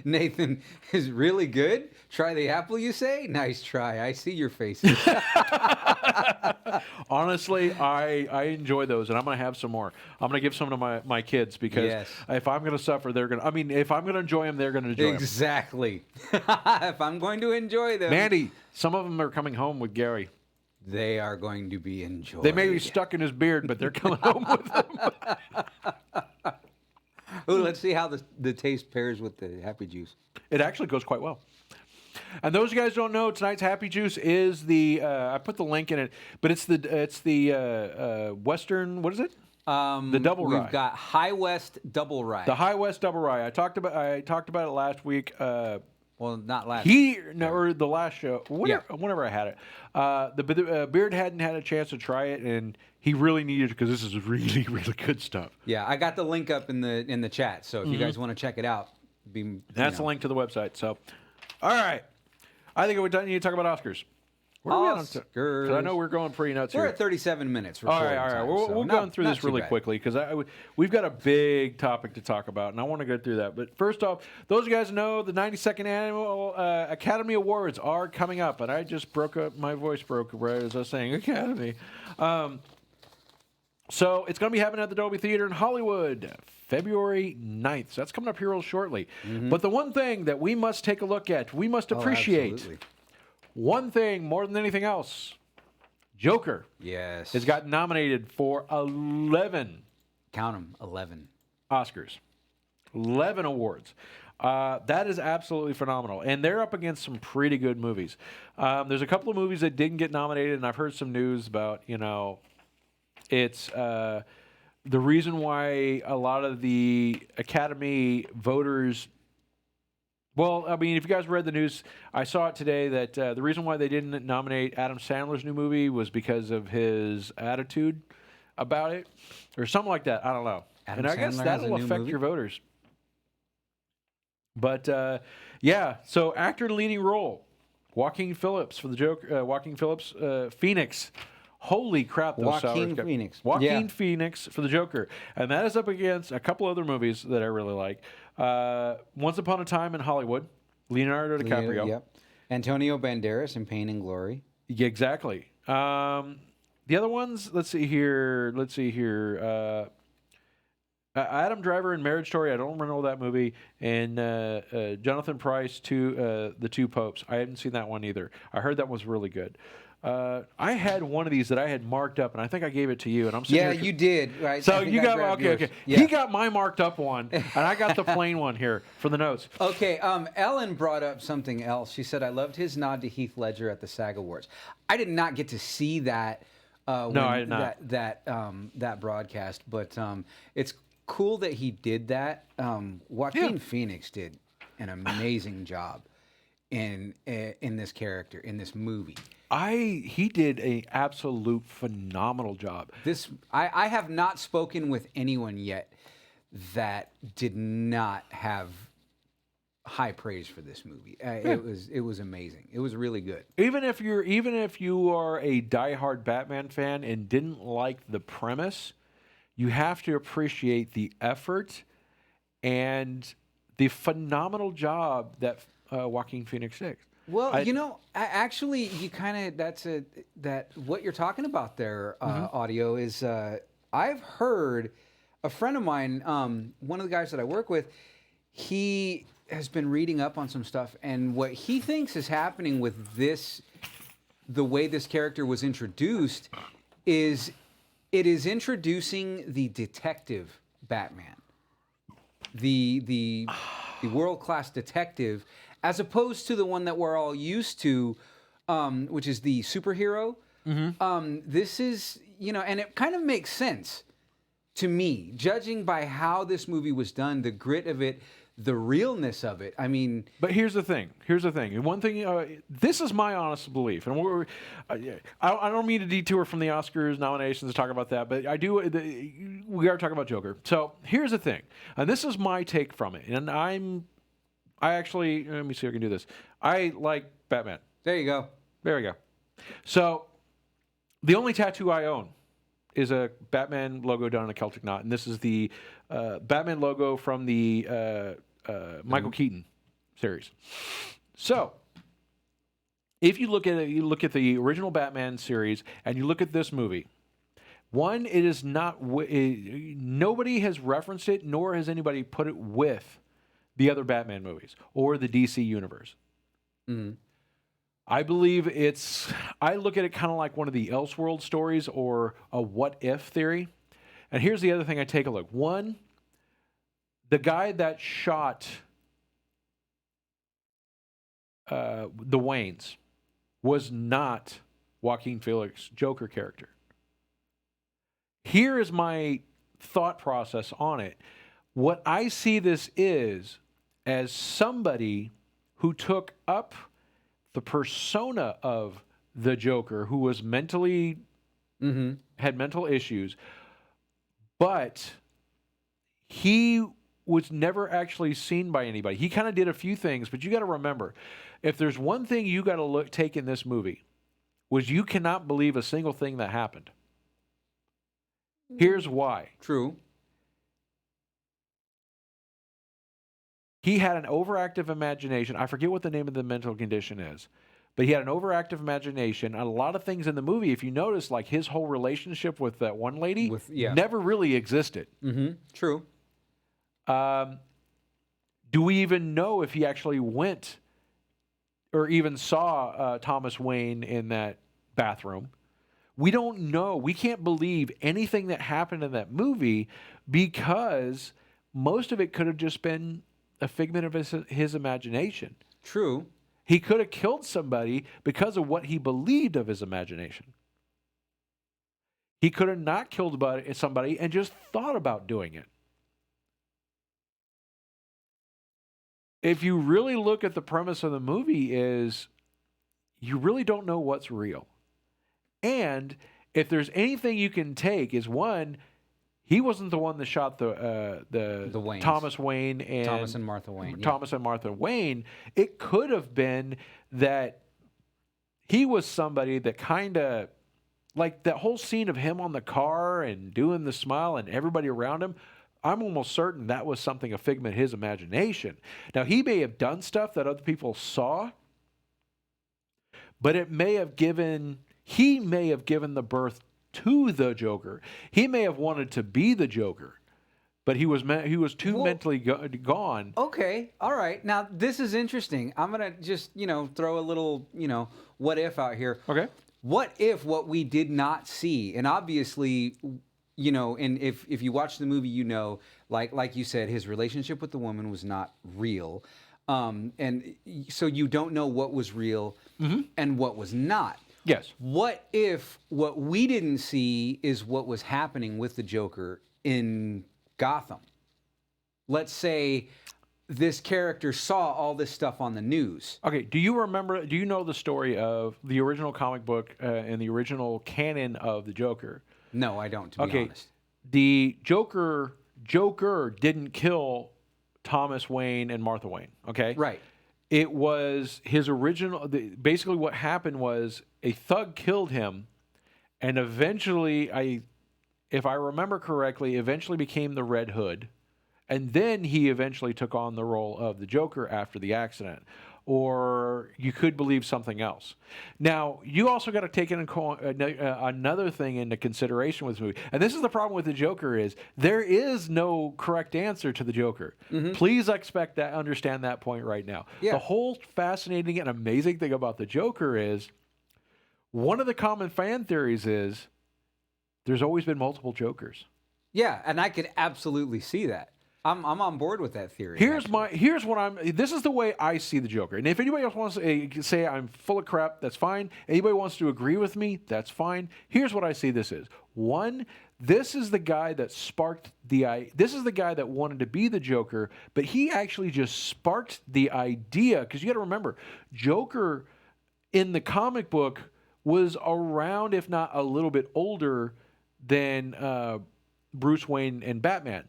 Nathan is really good. Try the apple, you say? Nice try. I see your faces. Honestly, I enjoy those, and I'm going to have some more. I'm going to give some to my kids because if I'm going to suffer, they're going to. I mean, if I'm going to enjoy them, they're going to enjoy them. Exactly. If I'm going to enjoy them, Mandy, some of them are coming home with Gary. They are going to be enjoyed. They may be stuck in his beard, but they're coming home with him. Oh, let's see how the taste pairs with the Happy Juice. It actually goes quite well. And those of you guys who don't know, tonight's Happy Juice is the I put the link in it, but it's the Western. What is it? The double rye. We've got High West Double Rye. The High West Double Rye. I talked about it last week. Well, not last. Or the last show. Whenever I had it. The Beard hadn't had a chance to try it, and he really needed it because this is really, really good stuff. Yeah, I got the link up in the chat, so if you guys want to check it out, that's the link to the website. So, all right, I think we need to talk about Oscars. Where are we at? Oscars. I know we're going pretty nuts here. We're at 37 minutes. All right. We'll go through this really quickly because we've got a big topic to talk about, and I want to go through that. But first off, those of you guys know the 92nd Annual Academy Awards are coming up, and I just my voice broke right as I was saying Academy. So it's going to be happening at the Dolby Theater in Hollywood, February 9th. So that's coming up here real shortly. But the one thing that we must take a look at, we must appreciate. One thing more than anything else, Joker has got nominated for 11. Count them, 11. Oscars. 11 awards. That is absolutely phenomenal. And they're up against some pretty good movies. There's a couple of movies that didn't get nominated, and I've heard some news about, it's the reason why a lot of the Academy voters. Well, I mean, if you guys read the news, I saw it today that the reason why they didn't nominate Adam Sandler's new movie was because of his attitude about it, or something like that. I don't know. Adam and I guess Sandler that'll has a new affect movie? your voters. But so actor in leading role, Joaquin Phillips for the Joker. Joaquin Phillips, Phoenix. Holy crap! Joaquin Phoenix. Joaquin Phoenix for the Joker, and that is up against a couple other movies that I really like. Once Upon a Time in Hollywood, Leonardo DiCaprio. Yep. Antonio Banderas in Pain and Glory. Yeah, exactly. The other ones, let's see here. Adam Driver in Marriage Story. I don't remember that movie. And Jonathan Pryce to The Two Popes. I haven't seen that one either. I heard that was really good. I had one of these that I had marked up, and I think I gave it to you. And I'm sitting here, you did. Right. So you got okay. Yeah. He got my marked up one, and I got the plain one here for the notes. Okay. Ellen brought up something else. She said I loved his nod to Heath Ledger at the SAG Awards. I did not get to see that. No, I did not. That broadcast, but it's cool that he did that. Joaquin Phoenix did an amazing job in this character in this movie. He did an absolute phenomenal job. I have not spoken with anyone yet that did not have high praise for this movie. It was amazing. It was really good. Even if you are a diehard Batman fan and didn't like the premise, you have to appreciate the effort and the phenomenal job that Joaquin Phoenix did. Well, actually, you kind of that what you're talking about there, audio is. I've heard a friend of mine, one of the guys that I work with, he has been reading up on some stuff, and what he thinks is happening with this, the way this character was introduced, is it is introducing the detective Batman, the world-class detective, as opposed to the one that we're all used to, which is the superhero. This is, and it kind of makes sense to me, judging by how this movie was done, the grit of it, the realness of it. I mean, but here's the thing. And one thing, this is my honest belief, and I don't mean to detour from the Oscars nominations to talk about that, but I do. We are talking about Joker. So here's the thing, and this is my take from it. And I actually, let me see if I can do this. I like Batman. There you go. There we go. So the only tattoo I own is a Batman logo done in a Celtic knot, and this is the Batman logo from the Michael Keaton series. So, if you look at it, you look at the original Batman series, and you look at this movie. One, it is not. Nobody has referenced it, nor has anybody put it with the other Batman movies or the DC universe. I believe I look at it kind of like one of the Elseworld stories or a what if theory. And here's the other thing I take a look. One, the guy that shot the Waynes was not Joaquin Phoenix Joker character. Here is my thought process on it. What I see this is as somebody who took up the persona of the Joker, who was mentally had mental issues, but he was never actually seen by anybody. He kind of did a few things, but you got to remember, if there's one thing you got to take in this movie, was you cannot believe a single thing that happened. Here's why. True. He had an overactive imagination. I forget what the name of the mental condition is, but he had an overactive imagination. And a lot of things in the movie, if you notice, like his whole relationship with that one lady, never really existed. True. Do we even know if he actually went or even saw Thomas Wayne in that bathroom? We don't know. We can't believe anything that happened in that movie because most of it could have just been a figment of his imagination. True. He could have killed somebody because of what he believed of his imagination. He could have not killed somebody and just thought about doing it. If you really look at the premise of the movie, is you really don't know what's real. And if there's anything you can take, is one, he wasn't the one that shot the Waynes. Thomas Wayne and Thomas and Martha Wayne. Thomas and Martha Wayne. It could have been that he was somebody that kind of, like that whole scene of him on the car and doing the smile and everybody around him, I'm almost certain that was something, a figment of his imagination. Now, he may have done stuff that other people saw, but he may have given the birth to the Joker. He may have wanted to be the Joker, but he was too mentally gone. Okay, all right. Now this is interesting. I'm gonna just throw a little what if out here. Okay. What if what we did not see, and obviously, and if you watch the movie, like you said, his relationship with the woman was not real, and so you don't know what was real and what was not. Yes. What if what we didn't see is what was happening with the Joker in Gotham? Let's say this character saw all this stuff on the news. Okay, do you know the story of the original comic book and the original canon of the Joker? No, I don't, to be honest. The Joker didn't kill Thomas Wayne and Martha Wayne, okay? Right. It was his original, basically what happened was a thug killed him, and eventually if I remember correctly, eventually became the Red Hood. And then he eventually took on the role of the Joker after the accident. Or you could believe something else. Now, you also got to take another thing into consideration with this movie. And this is the problem with the Joker is there is no correct answer to the Joker. Please understand that point right now. Yeah. The whole fascinating and amazing thing about the Joker is one of the common fan theories is there's always been multiple Jokers. Yeah, and I could absolutely see that. I'm on board with that theory. This is the way I see the Joker. And if anybody else wants to say I'm full of crap, that's fine. Anybody wants to agree with me, that's fine. Here's what I see this is. One, this is the guy that this is the guy that wanted to be the Joker, but he actually just sparked the idea. Because you got to remember, Joker in the comic book was around, if not a little bit older than Bruce Wayne and Batman.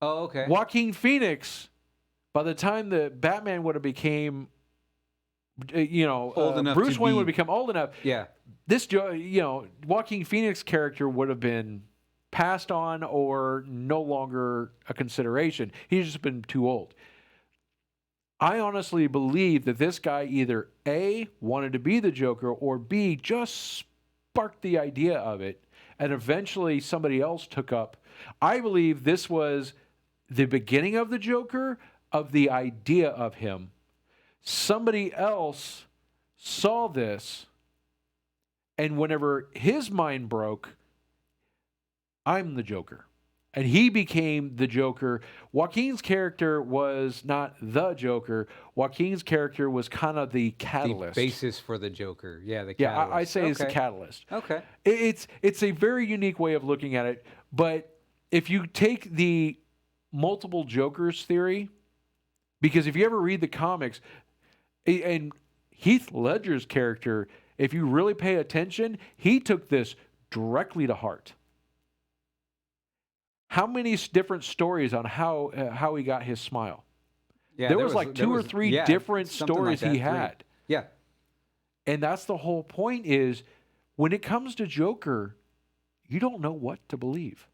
Oh, okay. Joaquin Phoenix, by the time the Batman would have became, old enough, Bruce Wayne would have become old enough. Yeah. This, Joaquin Phoenix character would have been passed on or no longer a consideration. He's just been too old. I honestly believe that this guy either A, wanted to be the Joker, or B, just sparked the idea of it, and eventually somebody else took up. I believe this was the beginning of the Joker, of the idea of him. Somebody else saw this, and whenever his mind broke, I'm the Joker. And he became the Joker. Joaquin's character was not the Joker. Joaquin's character was kind of the catalyst. The basis for the Joker. Yeah, the catalyst. catalyst. I say it's the catalyst. Okay. It's a very unique way of looking at it. But if you take the multiple Jokers theory, because if you ever read the comics, and Heath Ledger's character, if you really pay attention, he took this directly to heart. How many different stories on how he got his smile? Yeah, there was like two or three different stories he had. Yeah. And that's the whole point is when it comes to Joker, you don't know what to believe.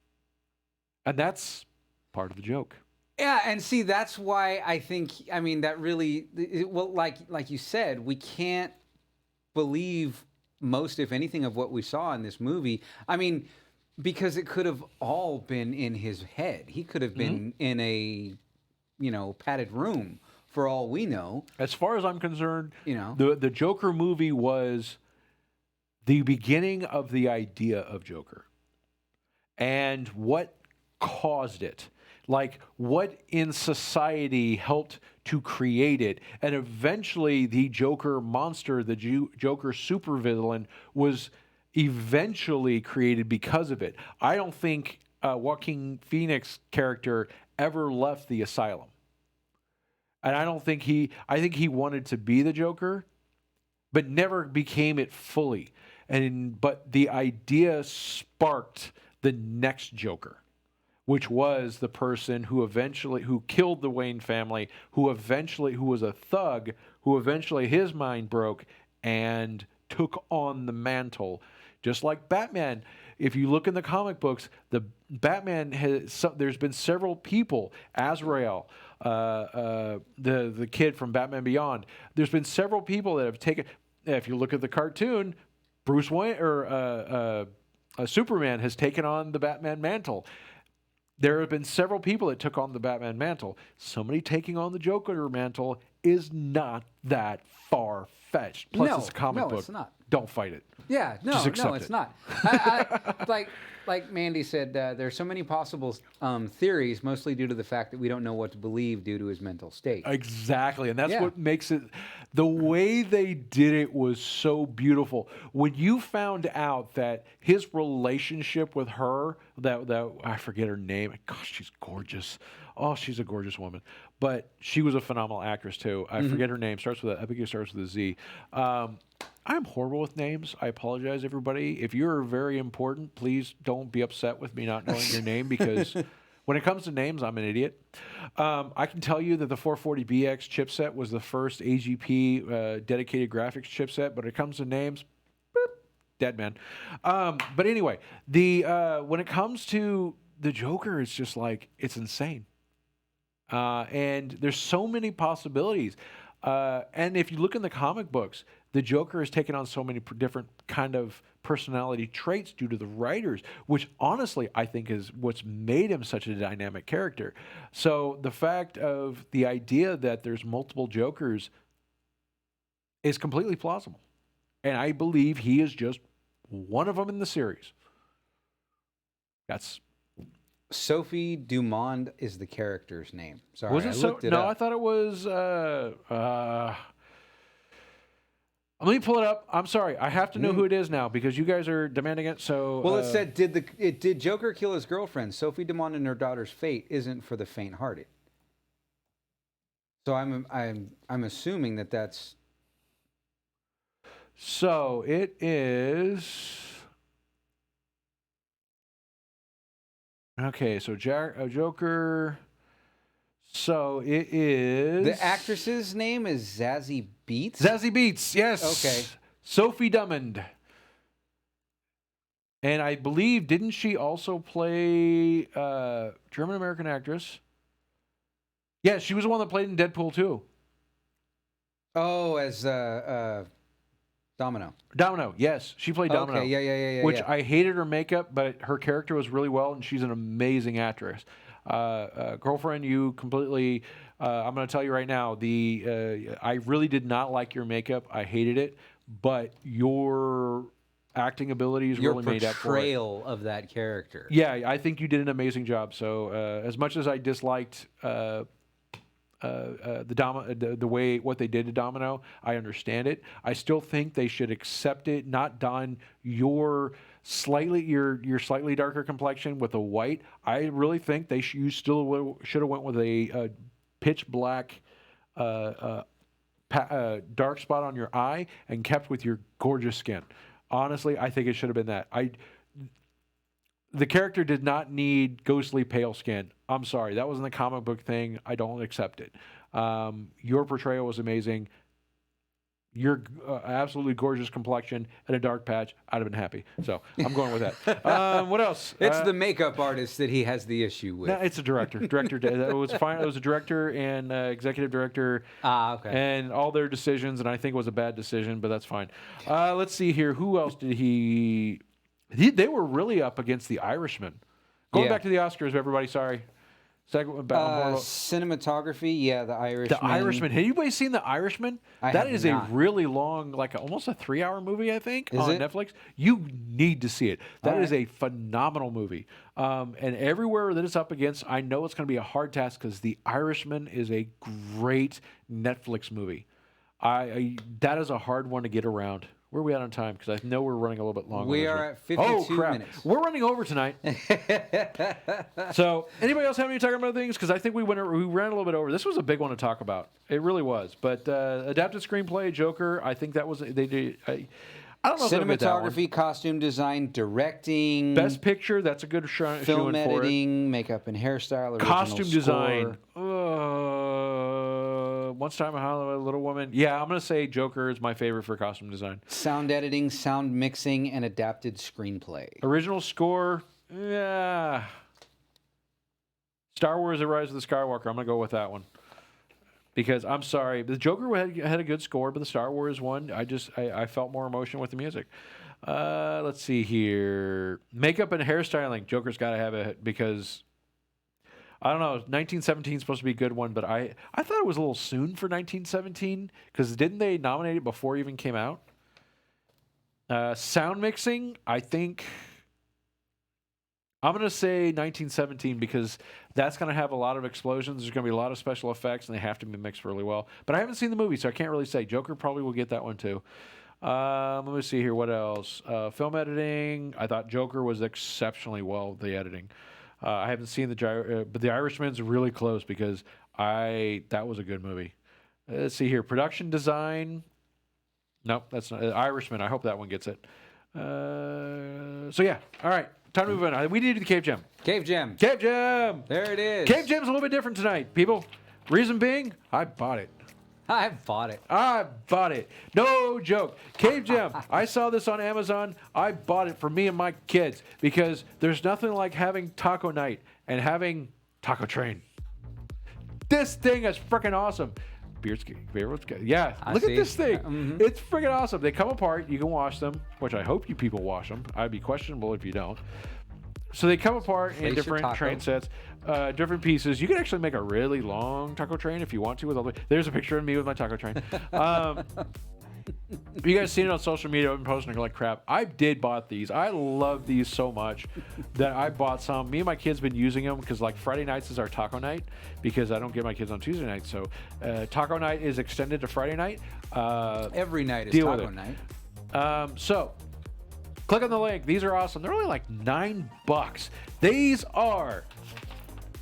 And that's part of the joke. Yeah, and see, that's why I think, I mean, that really, well, like you said, we can't believe most, if anything, of what we saw in this movie. I mean, because it could have all been in his head. He could have been in a, padded room for all we know. As far as I'm concerned, the Joker movie was the beginning of the idea of Joker. And what caused it. Like, what in society helped to create it. And eventually, the Joker monster, the Joker supervillain, was eventually created because of it. I don't think Joaquin Phoenix character ever left the asylum. And I think he wanted to be the Joker, but never became it fully. But the idea sparked the next Joker, which was the person who killed the Wayne family, who was a thug, who eventually his mind broke and took on the mantle. Just like Batman, if you look in the comic books, the Batman there's been several people, Azrael, the kid from Batman Beyond. There's been several people that have taken. If you look at the cartoon, Bruce Wayne or Superman has taken on the Batman mantle. There have been several people that took on the Batman mantle. Somebody taking on the Joker mantle is not that far-fetched. Plus, it's a comic book. No, it's not. Don't fight it. Yeah, no, it's not. Like Mandy said, there's so many possible theories, mostly due to the fact that we don't know what to believe due to his mental state. Exactly, and that's what makes it. The way they did it was so beautiful. When you found out that his relationship with her, that I forget her name. Gosh, she's gorgeous. Oh, she's a gorgeous woman. But she was a phenomenal actress too. I forget her name. I think it starts with a Z. I'm horrible with names. I apologize, everybody. If you're very important, please don't be upset with me not knowing your name, because when it comes to names, I'm an idiot. I can tell you that the 440BX chipset was the first AGP dedicated graphics chipset, but when it comes to names, dead man. But anyway, the when it comes to the Joker, it's just like it's insane. And there's so many possibilities. And if you look in the comic books, the Joker has taken on so many different kind of personality traits due to the writers, which honestly I think is what's made him such a dynamic character. So the fact of the idea that there's multiple Jokers is completely plausible. And I believe he is just one of them in the series. That's... Sophie Dumond is the character's name. Sorry, was it I so? looked it No, up. I thought it was. Let me pull it up. I'm sorry, I have to know who it is now because you guys are demanding it. So, Well, it said, did Joker kill his girlfriend? Sophie Dumond and her daughter's fate isn't for the faint-hearted. So I'm assuming that that's. So it is. Okay, so Joker. So it is. The actress's name is Zazie Beetz? Zazie Beetz, yes. Okay. Sophie Dumond. And I believe, didn't she also play German-American actress? Yeah, she was the one that played in Deadpool 2. Oh, as Domino. Domino, yes. She played Domino. Okay, yeah. Which I hated her makeup, but her character was really well, and she's an amazing actress. Girlfriend, you completely... I'm going to tell you right now, I really did not like your makeup. I hated it, but your acting abilities really made up for it. Your portrayal of that character. Yeah, I think you did an amazing job. So as much as I disliked the way what they did to Domino, I understand it. I still think they should accept it, not don your slightly darker complexion with a white. I really think you still should have went with a pitch black dark spot on your eye and kept with your gorgeous skin. Honestly, I think it should have been that. The character did not need ghostly pale skin. I'm sorry. That wasn't the comic book thing. I don't accept it. Your portrayal was amazing. Your absolutely gorgeous complexion and a dark patch, I'd have been happy. So I'm going with that. What else? It's the makeup artist that he has the issue with. No, it's a director. It was fine. It was a director and executive director. Okay. And all their decisions, and I think it was a bad decision, but that's fine. Let's see here. Who else did he... They were really up against The Irishman. Going back to the Oscars, everybody, sorry. Cinematography, The Irishman. The Irishman. Have anybody seen The Irishman? That is a really long, almost a 3-hour movie, I think, on Netflix. You need to see it. That is a phenomenal movie. And everywhere that it's up against, I know it's going to be a hard task because The Irishman is a great Netflix movie. That is a hard one to get around. Where are we at on time? Because I know we're running a little bit long. We are at 52 minutes. We're running over tonight. So, anybody else have any talking about things? Because I think we ran a little bit over. This was a big one to talk about. It really was. But adapted screenplay, Joker. I think that was they did. I don't know. Cinematography, costume design, directing, best picture. That's a good film editing, makeup and hairstyle, original costume design. score. Once Time in Hollywood, Little Woman. Yeah, I'm going to say Joker is my favorite for costume design. Sound editing, sound mixing, and adapted screenplay. Original score, yeah. Star Wars: The Rise of the Skywalker. I'm going to go with that one. Because, I'm sorry, the Joker had a good score, but the Star Wars one, I felt more emotion with the music. Let's see here. Makeup and hairstyling. Joker's got to have it because... I don't know. 1917 is supposed to be a good one, but I thought it was a little soon for 1917 because didn't they nominate it before it even came out? Sound mixing, I think I'm going to say 1917 because that's going to have a lot of explosions. There's going to be a lot of special effects, and they have to be mixed really well. But I haven't seen the movie, so I can't really say. Joker probably will get that one too. Let me see here. What else? Film editing. I thought Joker was exceptionally well, the editing. I haven't seen but The Irishman's really close because that was a good movie. Let's see here. Production design. Nope, that's not Irishman. I hope that one gets it. So yeah, all right. Time to move on. We need the Cave Gem. Cave Gem. Cave Gem. There it is. Cave Gem's a little bit different tonight, people. Reason being, I bought it. I bought it. I bought it. No joke. Cave Jam. I saw this on Amazon. I bought it for me and my kids because there's nothing like having taco night and having taco train. This thing is freaking awesome. Yeah, look at this thing. It's freaking awesome. They come apart. You can wash them, which I hope you people wash them. I'd be questionable if you don't. So they come apart in different train sets, different pieces. You can actually make a really long taco train if you want to. There's a picture of me with my taco train. You guys seen it on social media? I've been posting like crap. I did bought these. I love these so much that I bought some. Me and my kids been using them because like Friday nights is our taco night because I don't get my kids on Tuesday night. So taco night is extended to Friday night. Every night is taco night. So click on the link. These are awesome. They're only like $9. These are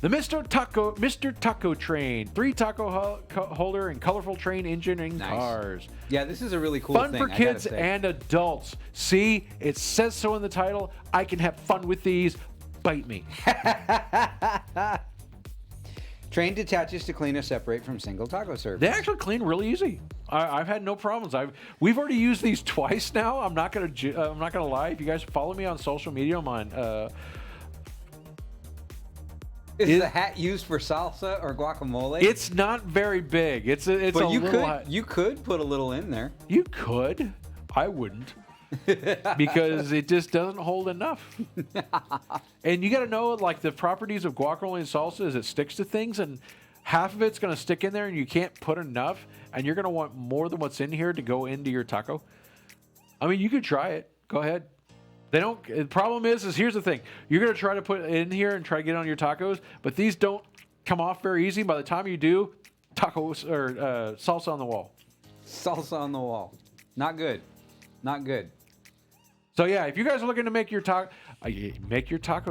the Mr. Taco Train, 3 taco holder and colorful train engineering cars. Yeah, this is a really cool fun thing. For kids and adults. See, it says so in the title. I can have fun with these. Bite me. Train detaches to clean or separate from single taco surface. They actually clean really easy. I've had no problems. We've already used these twice now. I'm not gonna lie. If you guys follow me on social media, I'm on. Is the hat used for salsa or guacamole? It's not very big. It's but a little. You could put a little in there. You could. I wouldn't. Because it just doesn't hold enough. And you got to know, like, the properties of guacamole and salsa is it sticks to things, and half of it's going to stick in there, and you can't put enough, and you're going to want more than what's in here to go into your taco. I mean, you could try it. Go ahead. They don't. The problem is here's the thing. You're going to try to put it in here and try to get it on your tacos, but these don't come off very easy. By the time you do, tacos or salsa on the wall. Salsa on the wall. Not good. Not good. So yeah, if you guys are looking to make your taco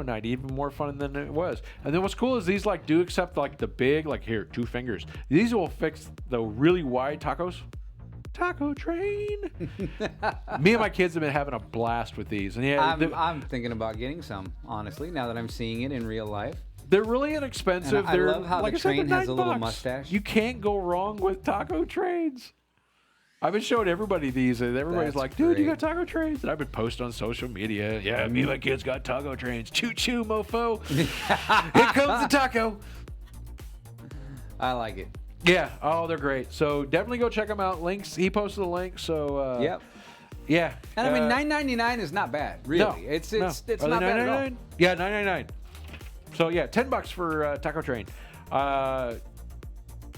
night even more fun than it was. And then what's cool is these like do accept like the big, like here, 2 fingers. These will fix the really wide tacos. Taco train. Me and my kids have been having a blast with these. And yeah, I'm thinking about getting some, honestly, now that I'm seeing it in real life. They're really inexpensive. And I love how the train has a little mustache. You can't go wrong with taco trains. I've been showing everybody these, and everybody's like, dude, you got taco trains? And I've been posting on social media. Yeah, me and my kids got taco trains. Choo-choo, mofo. Here comes the taco. I like it. Yeah. Oh, they're great. So definitely go check them out. Links. He posted the link. So yep. Yeah. And I mean, $9.99 is not bad, really. No, it's no. not bad at all. Yeah, $9.99. So yeah, $10 for taco train.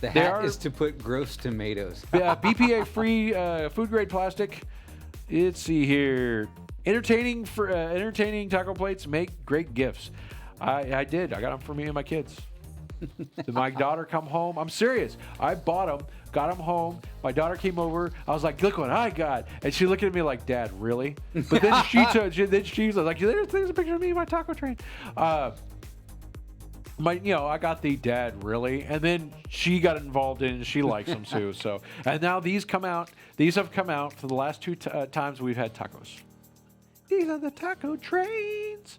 The hat is to put gross tomatoes. BPA-free food-grade plastic. Let's see here. Entertaining taco plates make great gifts. I did. I got them for me and my kids. Did my daughter come home? I'm serious. I bought them, got them home. My daughter came over. I was like, look what I got. And she looked at me like, Dad, really? But then she was like, there's a picture of me and my taco train. I got the Dad, really? And then she got involved in it, and she likes them too. So, and now these have come out for the last 2 times we've had tacos. These are the taco trains.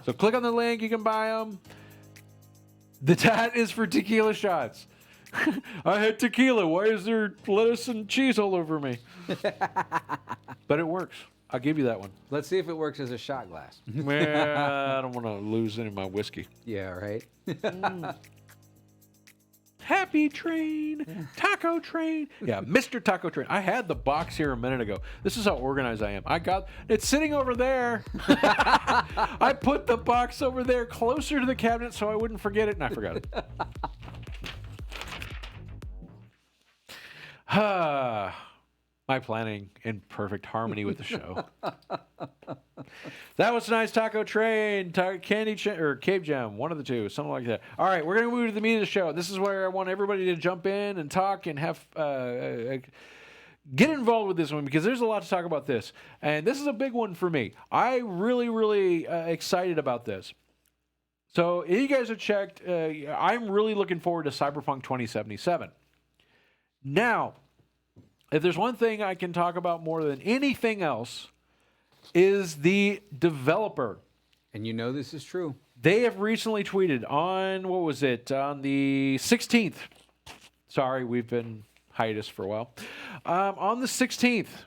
So click on the link. You can buy them. The tat is for tequila shots. I had tequila. Why is there lettuce and cheese all over me? But it works. I'll give you that one. Let's see if it works as a shot glass. Well, I don't want to lose any of my whiskey. Yeah, right. Happy train, taco train. Yeah, Mr. Taco Train. I had the box here a minute ago. This is how organized I am. It's sitting over there. I put the box over there closer to the cabinet so I wouldn't forget it, and I forgot it. My planning in perfect harmony with the show. That was tonight's taco train, or Cave Jam, one of the two, something like that. All right, we're going to move to the meat of the show. This is where I want everybody to jump in and talk and have get involved with this one because there's a lot to talk about this. And this is a big one for me. I'm really, really excited about this. So if you guys have checked, I'm really looking forward to Cyberpunk 2077. Now, if there's one thing I can talk about more than anything else is the developer. And you know this is true. They have recently tweeted on, on the 16th. Sorry, we've been hiatus for a while. On the 16th,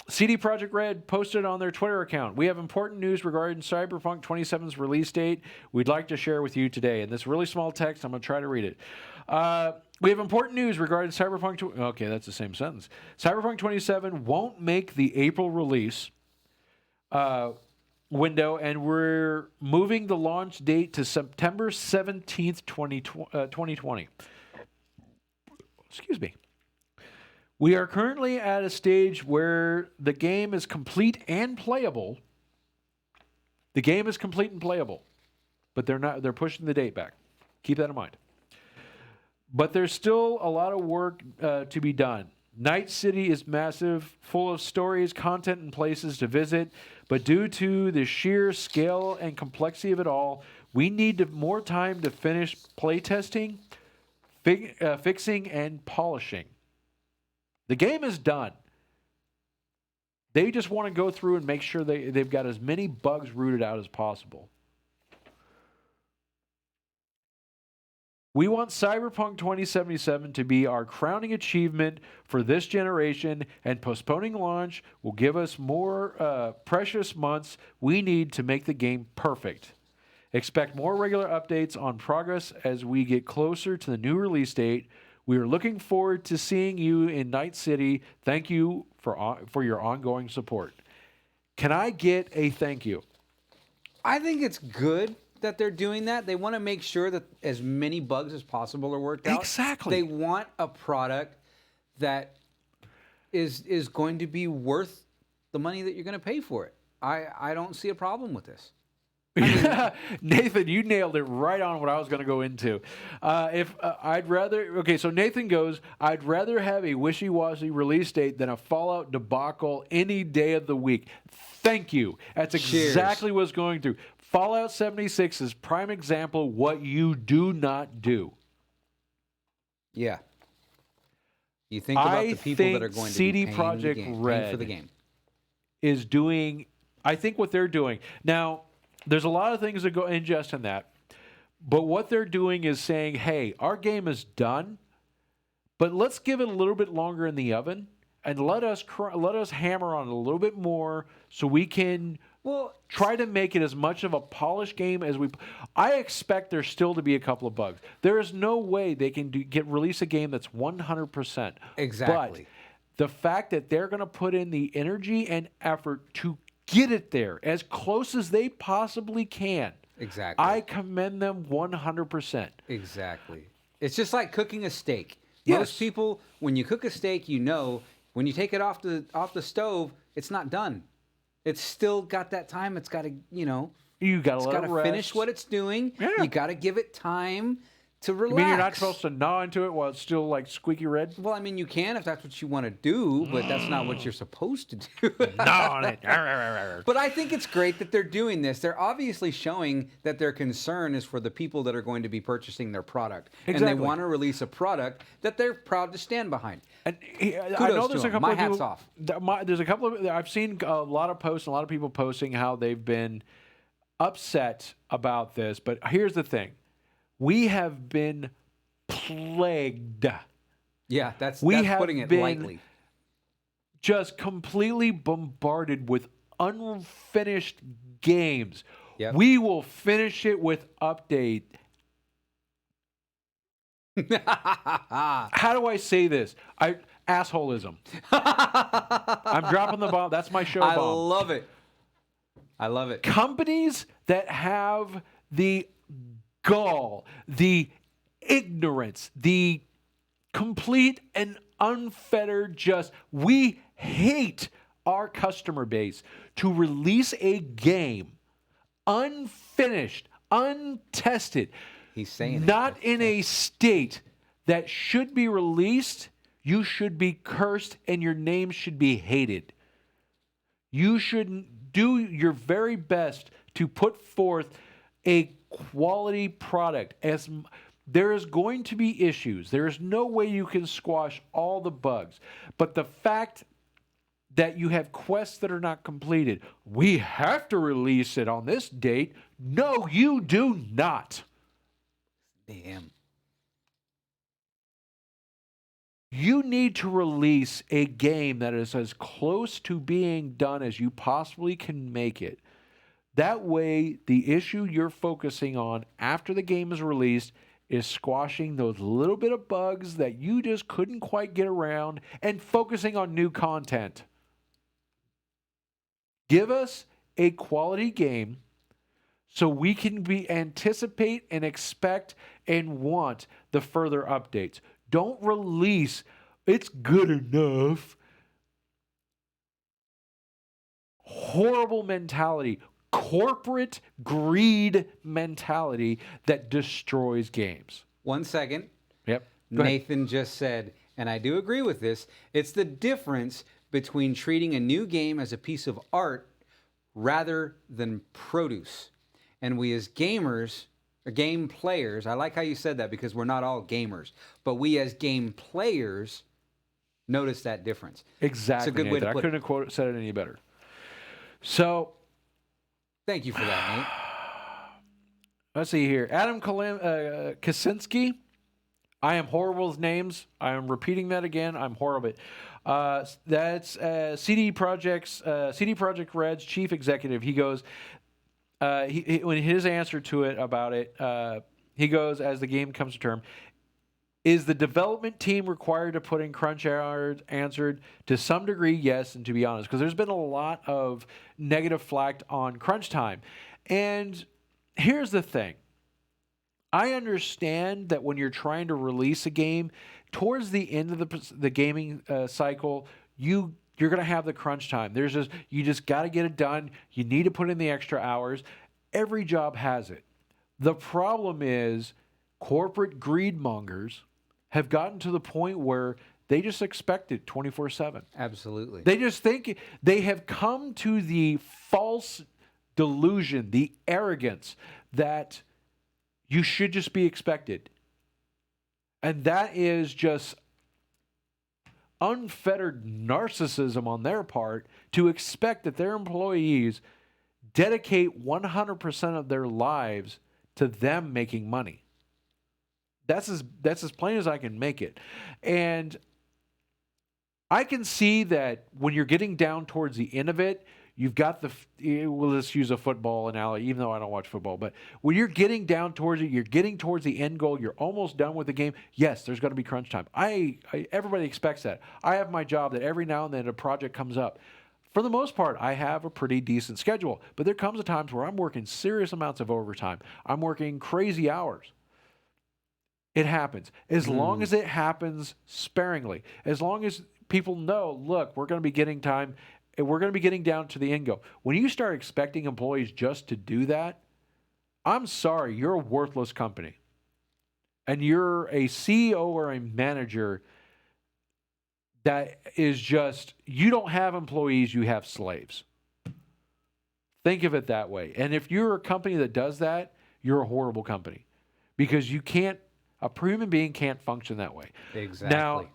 CD Projekt Red posted on their Twitter account, "We have important news regarding Cyberpunk 27's release date we'd like to share with you today." In this really small text, I'm going to try to read it. "We have important news regarding Cyberpunk..." Okay, that's the same sentence. "Cyberpunk 27 won't make the April release window, and we're moving the launch date to September 17th, 2020. Excuse me. "We are currently at a stage where the game is complete and playable. The game is complete and playable, but they're pushing the date back. Keep that in mind. But there's still a lot of work to be done. Night City is massive, full of stories, content, and places to visit. But due to the sheer scale and complexity of it all, we need more time to finish playtesting, fixing, and polishing. The game is done. They just want to go through and make sure they've got as many bugs rooted out as possible. We want Cyberpunk 2077 to be our crowning achievement for this generation, and postponing launch will give us more precious months we need to make the game perfect. Expect more regular updates on progress as we get closer to the new release date. We are looking forward to seeing you in Night City. Thank you for your ongoing support." Can I get a thank you? I think it's good that they're doing that. They want to make sure that as many bugs as possible are worked out. Exactly. They want a product that is going to be worth the money that you're going to pay for it. I don't see a problem with this. Nathan, you nailed it right on what I was going to go into. So Nathan goes, "I'd rather have a wishy-washy release date than a Fallout debacle any day of the week." Thank you. That's exactly what's going through. Fallout 76 is prime example of what you do not do. Yeah. You think about the people that are going to be paying for the game. Is doing, I think what they're doing. Now, there's a lot of things that go ingest in that. But what they're doing is saying, hey, our game is done, but let's give it a little bit longer in the oven and let us hammer on it a little bit more so we can try to make it as much of a polished game as we... I expect there still to be a couple of bugs. There is no way they can release a game that's 100%. Exactly. But the fact that they're going to put in the energy and effort to get it there as close as they possibly can. Exactly. I commend them 100%. Exactly. It's just like cooking a steak. Yes. Most people, when you cook a steak, you know, when you take it off the stove, it's not done. It's still got that time. It's got to, You got to let it rest. Finish what it's doing. Yeah. You got to give it time to relax. You mean you're not supposed to gnaw into it while it's still like squeaky red? Well, I mean, you can if that's what you want to do, but that's not what you're supposed to do. Gnaw on it. But I think it's great that they're doing this. They're obviously showing that their concern is for the people that are going to be purchasing their product. Exactly. And they want to release a product that they're proud to stand behind. And I know there's a couple My of hat's people, off. There's a couple of... I've seen a lot of posts, a lot of people posting how they've been upset about this. But here's the thing. We have been plagued. Yeah, that's have putting it been lightly. Just completely bombarded with unfinished games. Yep. We will finish it with update. How do I say this? Assholism. I'm dropping the bomb. That's my show bomb. I love it. I love it. Companies that have the gall, the ignorance, the complete and unfettered we hate our customer base to release a game unfinished, untested, He's saying not in a state that should be released. You should be cursed and your name should be hated. You should do your very best to put forth a quality product. As there is going to be issues. There is no way you can squash all the bugs. But the fact that you have quests that are not completed, we have to release it on this date. No, you do not. Damn. You need to release a game that is as close to being done as you possibly can make it. That way, the issue you're focusing on after the game is released is squashing those little bit of bugs that you just couldn't quite get around and focusing on new content. Give us a quality game so we can anticipate and expect and want the further updates. Don't release, it's good enough. Horrible mentality. Corporate greed mentality that destroys games. 1 second. Yep. Go ahead. Nathan just said, and I do agree with this, it's the difference between treating a new game as a piece of art rather than produce. And we as gamers, or game players, I like how you said that because we're not all gamers, but we as game players notice that difference. Exactly. It's a good way to I put couldn't have said it any better. So, thank you for that, Nate. let's see here. Adam Kaczynski. I am horrible with names. I am repeating that again. I'm horrible. That's CD Projekt Red's chief executive. He goes, when his answer to it about it, he goes, as the game comes to term, is the development team required to put in crunch hours? Answered, to some degree, yes, and to be honest, because there's been a lot of negative flack on crunch time. And here's the thing. I understand that when you're trying to release a game, towards the end of the gaming cycle, you're going to have the crunch time. You just got to get it done. You need to put in the extra hours. Every job has it. The problem is corporate greed mongers have gotten to the point where they just expect it 24/7. Absolutely. They just think they have come to the false delusion, the arrogance that you should just be expected. And that is just unfettered narcissism on their part to expect that their employees dedicate 100% of their lives to them making money. That's as plain as I can make it. And I can see that when you're getting down towards the end of it, you've got well, let's use a football analogy, even though I don't watch football, but when you're getting down towards it, you're getting towards the end goal, you're almost done with the game. Yes, there's going to be crunch time. Everybody expects that. I have my job that every now and then a project comes up. For the most part, I have a pretty decent schedule, but there comes a times where I'm working serious amounts of overtime. I'm working crazy hours. It happens. As long as it happens sparingly, as long as people know, look, we're going to be getting time, and we're going to be getting down to the end goal. When you start expecting employees just to do that, I'm sorry, you're a worthless company. And you're a CEO or a manager that is just, you don't have employees, you have slaves. Think of it that way. And if you're a company that does that, you're a horrible company. Because a human being can't function that way. Exactly. Now,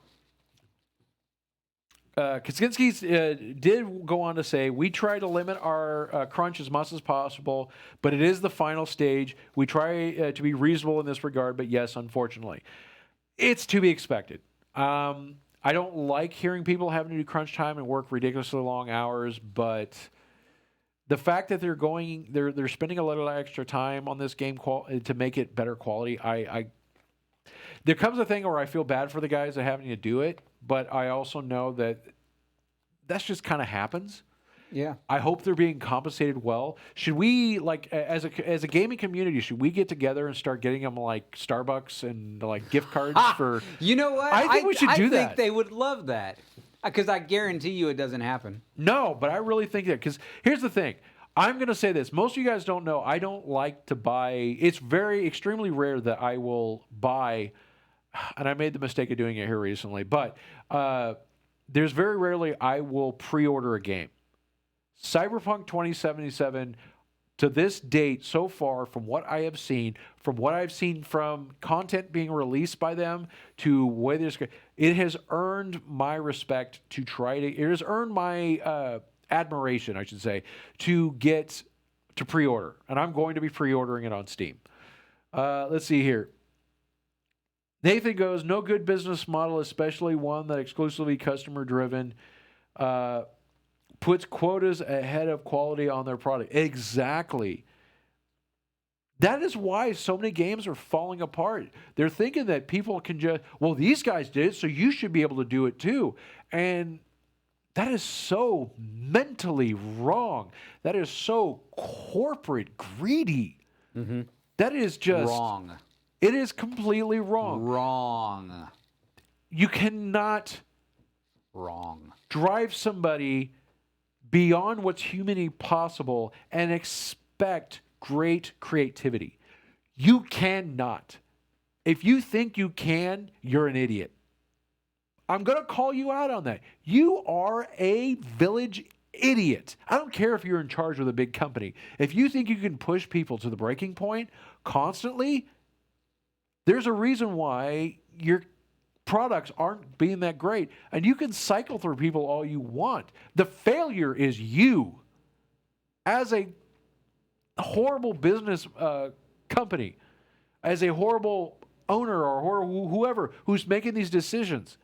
Kaczynski did go on to say, we try to limit our crunch as much as possible, but it is the final stage. We try to be reasonable in this regard, but yes, unfortunately. It's to be expected. I don't like hearing people having to do crunch time and work ridiculously long hours, but the fact that they're spending a little extra time on this game to make it better quality, there comes a thing where I feel bad for the guys that are having to do it, but I also know that that's just kind of happens. Yeah. I hope they're being compensated well. Should we, like, as a gaming community, should we get together and start getting them like Starbucks and like gift cards for? You know what? I think we should do that. I think they would love that because I guarantee you it doesn't happen. No, but I really think that, because here's the thing. I'm going to say this. Most of you guys don't know. I don't like to buy. It's extremely rare that I will buy, and I made the mistake of doing it here recently, but there's very rarely I will pre-order a game. Cyberpunk 2077, to this date, so far, from what I have seen, from content being released by them to whether it has earned my respect to try to. It has earned my admiration, I should say, to get to pre-order, and I'm going to be pre-ordering it on Steam. Let's see here. Nathan goes, no good business model, especially one that exclusively customer driven, puts quotas ahead of quality on their product. Exactly. That is why so many games are falling apart. They're thinking that people can just, well, these guys did it, so you should be able to do it too. And that is so mentally wrong. That is so corporate greedy. Mm-hmm. That is just wrong. It is completely wrong. Wrong. You cannot drive somebody beyond what's humanly possible and expect great creativity. You cannot. If you think you can, you're an idiot. I'm going to call you out on that. You are a village idiot. I don't care if you're in charge of a big company. If you think you can push people to the breaking point constantly, there's a reason why your products aren't being that great. And you can cycle through people all you want. The failure is you. As a horrible business company, as a horrible owner or whoever who's making these decisions,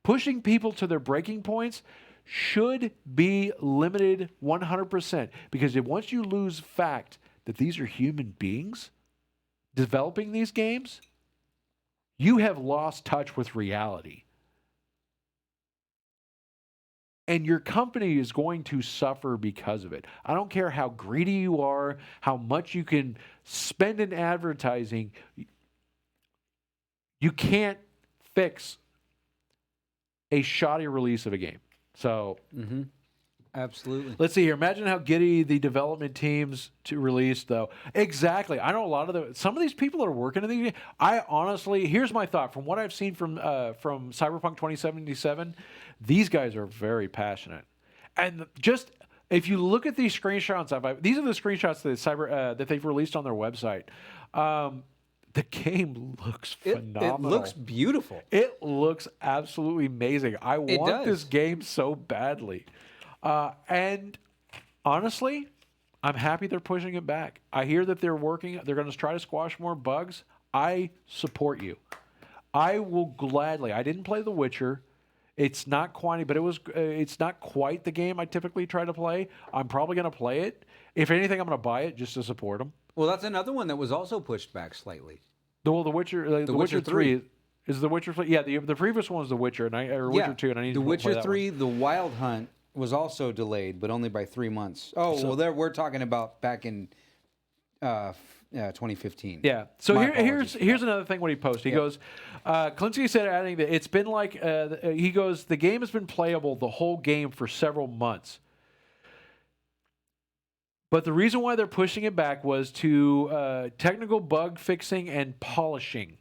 pushing people to their breaking points should be limited 100%. Because once you lose fact that these are human beings developing these games, you have lost touch with reality. And your company is going to suffer because of it. I don't care how greedy you are, how much you can spend in advertising. You can't fix a shoddy release of a game. So, absolutely. Let's see here. Imagine how giddy the development teams to release, though. Exactly. I know a lot of some of these people that are working in the. I honestly, here's my thought from what I've seen from Cyberpunk 2077. These guys are very passionate, and just if you look at these screenshots, these are the screenshots that they've released on their website. The game looks phenomenal. It looks beautiful. It looks absolutely amazing. I want this game so badly. And honestly, I'm happy they're pushing it back. I hear that they're going to try to squash more bugs. I support you. I will gladly. I didn't play The Witcher. It's not quite, but it's not quite the game I typically try to play. I'm probably going to play it. If anything, I'm going to buy it just to support them. Well, that's another one that was also pushed back slightly. The Witcher, the Witcher 3 is The Witcher. Yeah, the previous one was The Witcher, Witcher 2, and I need to play that one. The Witcher 3, The Wild Hunt was also delayed, but only by 3 months. We're talking about back in 2015. Yeah. So here's another thing when he posted. He goes, Klinsky said, adding that it's been like, he goes, the game has been playable the whole game for several months. But the reason why they're pushing it back was to technical bug fixing and polishing.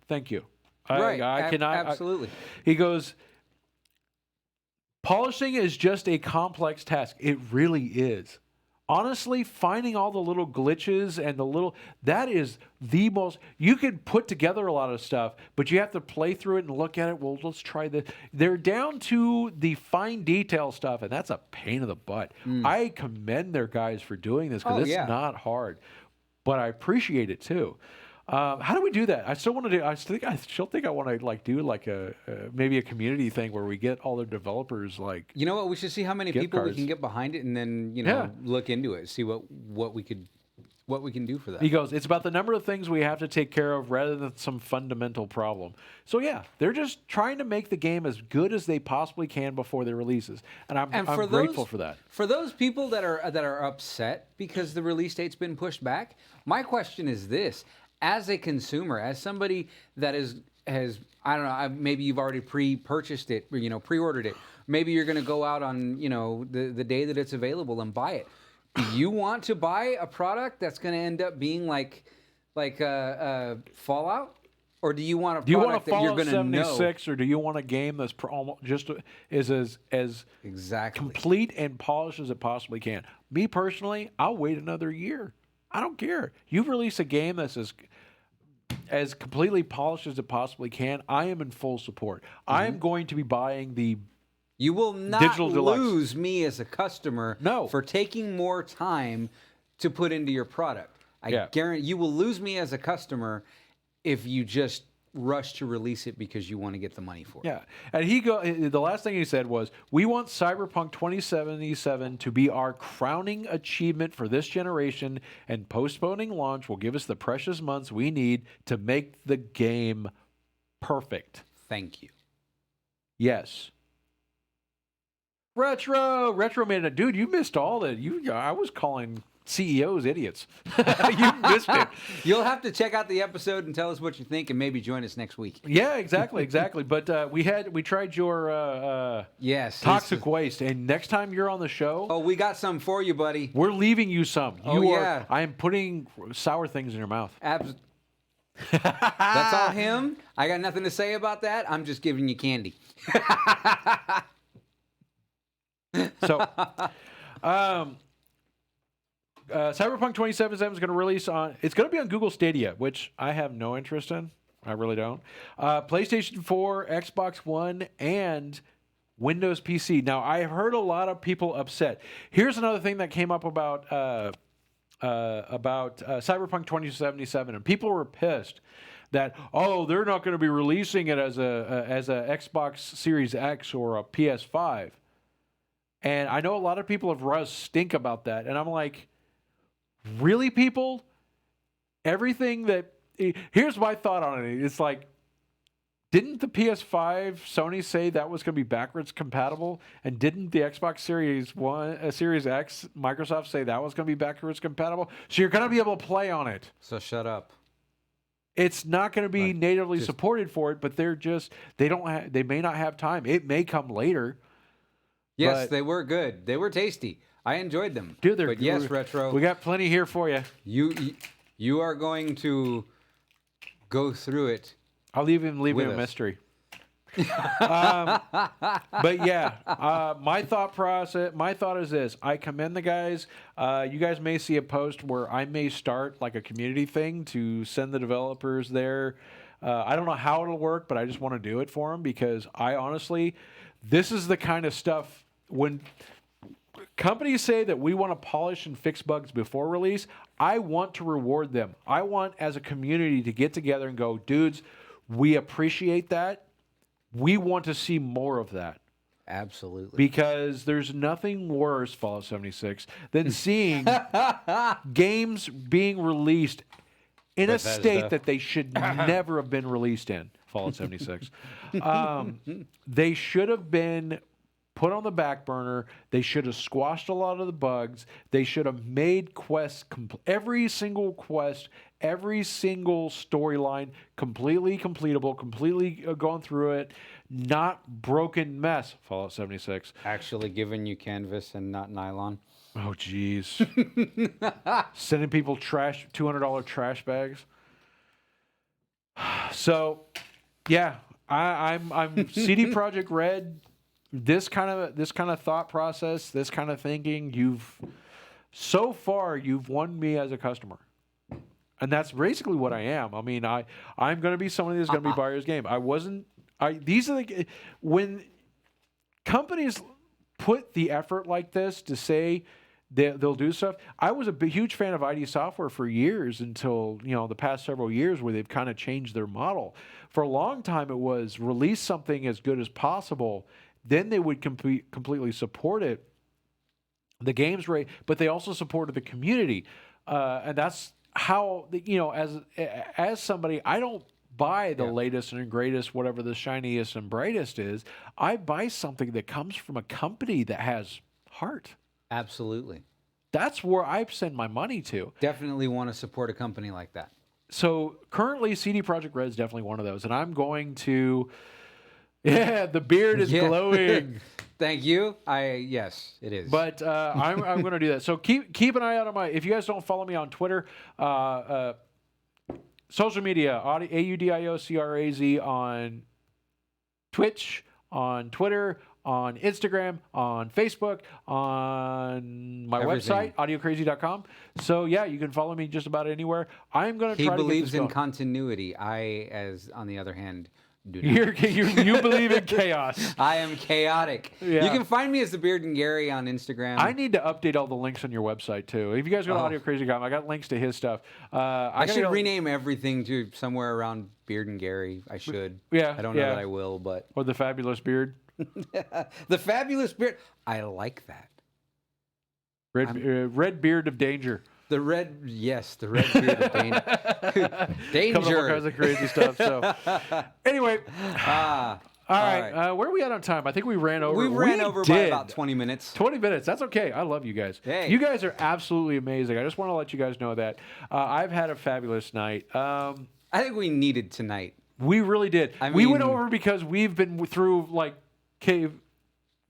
Thank you. Right. I cannot. Absolutely. He goes, polishing is just a complex task. It really is. Honestly, finding all the little glitches and that is the most, you can put together a lot of stuff, but you have to play through it and look at it. Well, let's try this. They're down to the fine detail stuff, and that's a pain in the butt. I commend their guys for doing this because it's not hard, but I appreciate it too. How do we do that? I still want to do. I still think I want to do a maybe a community thing where we get all the developers like. You know what? We should see how many people we can get behind it, and then look into it, see what we can do for that. He goes, it's about the number of things we have to take care of rather than some fundamental problem. So yeah, they're just trying to make the game as good as they possibly can before they releases, and I'm grateful for that. For those people that are upset because the release date's been pushed back, my question is this. As a consumer, as somebody that has I don't know, maybe you've already pre-purchased it, or, pre-ordered it. Maybe you're going to go out on, the day that it's available and buy it. Do you want to buy a product that's going to end up being like Fallout? Or do you want a product that you're going to know? 76, or do you want a game that's just as exactly complete and polished as it possibly can? Me personally, I'll wait another year. I don't care. You release a game that's as completely polished as it possibly can. I am in full support. I am going to be buying the You will not Digital lose me as a customer No. for taking more time to put into your product. I guarantee you will lose me as a customer if you just rush to release it because you want to get the money for it. Yeah, and the last thing he said was, "We want Cyberpunk 2077 to be our crowning achievement for this generation, and postponing launch will give us the precious months we need to make the game perfect." Thank you. Yes. Retro made it. Dude, you missed all that. I was calling CEOs idiots. You missed it. You'll have to check out the episode and tell us what you think, and maybe join us next week. Yeah, exactly. But we tried your toxic waste, and next time you're on the show, oh, we got some for you, buddy. we're leaving you some. Yeah. I am putting sour things in your mouth. That's all him. I got nothing to say about that. I'm just giving you candy. So, Cyberpunk 2077 is going to release on. It's going to be on Google Stadia, which I have no interest in. I really don't. PlayStation 4, Xbox One, and Windows PC. Now, I have heard a lot of people upset. Here's another thing that came up about Cyberpunk 2077, and people were pissed that they're not going to be releasing it as a Xbox Series X or a PS5. And I know a lot of people have stink about that, and I'm like, really, people? Everything that... Here's my thought on it. It's like, didn't the PS5 Sony say that was going to be backwards compatible? And didn't the Xbox Series X Microsoft say that was going to be backwards compatible? So you're going to be able to play on it. So shut up. It's not going to be natively supported for it, but they may not have time. It may come later. Yes, they were good. They were tasty. I enjoyed them. Dude, but yes, Retro. We got plenty here for you. You are going to go through it. I'll even leave it a mystery. But yeah, my thought is this. I commend the guys. You guys may see a post where I may start like a community thing to send the developers there. I don't know how it'll work, but I just want to do it for them because I honestly, this is the kind of stuff when companies say that we want to polish and fix bugs before release, I want to reward them. I want, as a community, to get together and go, dudes, we appreciate that. We want to see more of that. Absolutely. Because there's nothing worse, Fallout 76, than seeing games being released in a state that they should never have been released in. Fallout 76. They should have been put on the back burner. They should have squashed a lot of the bugs. They should have made quests, every single quest, every single storyline completely completable, completely gone through it, not broken mess. Fallout 76. Actually giving you canvas and not nylon. Oh, jeez. Sending people $200 trash bags. So, yeah, I'm CD Projekt Red. This kind of thought process, this kind of thinking, so far you've won me as a customer, and that's basically what I am. I mean, I'm going to be somebody that's going to be buyer's game. When companies put the effort like this to say they'll do stuff. I was a huge fan of ID Software for years until the past several years where they've kind of changed their model. For a long time, it was release something as good as possible. Then they would completely support it, the games rate, but they also supported the community, and that's how as somebody, I don't buy the latest and greatest, whatever the shiniest and brightest is. I buy something that comes from a company that has heart. Absolutely. That's where I send my money to. Definitely want to support a company like that. So currently, CD Projekt Red is definitely one of those, and I'm going to. Yeah, the beard is glowing. Thank you. Yes, it is. But I'm going to do that. So keep an eye out on my. If you guys don't follow me on Twitter, social media, AUDIOCRAZ on Twitch, on Twitter, on Instagram, on Facebook, on my website, AudioCraZ.com. So yeah, you can follow me just about anywhere. I'm going to try to get this going. He believes in continuity. I, as on the other hand, Do not. You believe in chaos. I am chaotic. Yeah. You can find me as the Beard and Gary on Instagram. I need to update all the links on your website too. If you guys go to AudioCraZ, I got links to his stuff. I should rename everything to somewhere around Beard and Gary. I should. Yeah. I don't know that I will, but or the Fabulous Beard. The Fabulous Beard. I like that. Red Beard of Danger. The red beard of danger. Danger. Comes up all kinds of crazy stuff. So, anyway, all right. Where are we at on time? I think we ran over. We ran over by about 20 minutes. 20 minutes. That's okay. I love you guys. Hey. You guys are absolutely amazing. I just want to let you guys know that I've had a fabulous night. I think we needed tonight. We really did. We went over because we've been through like cave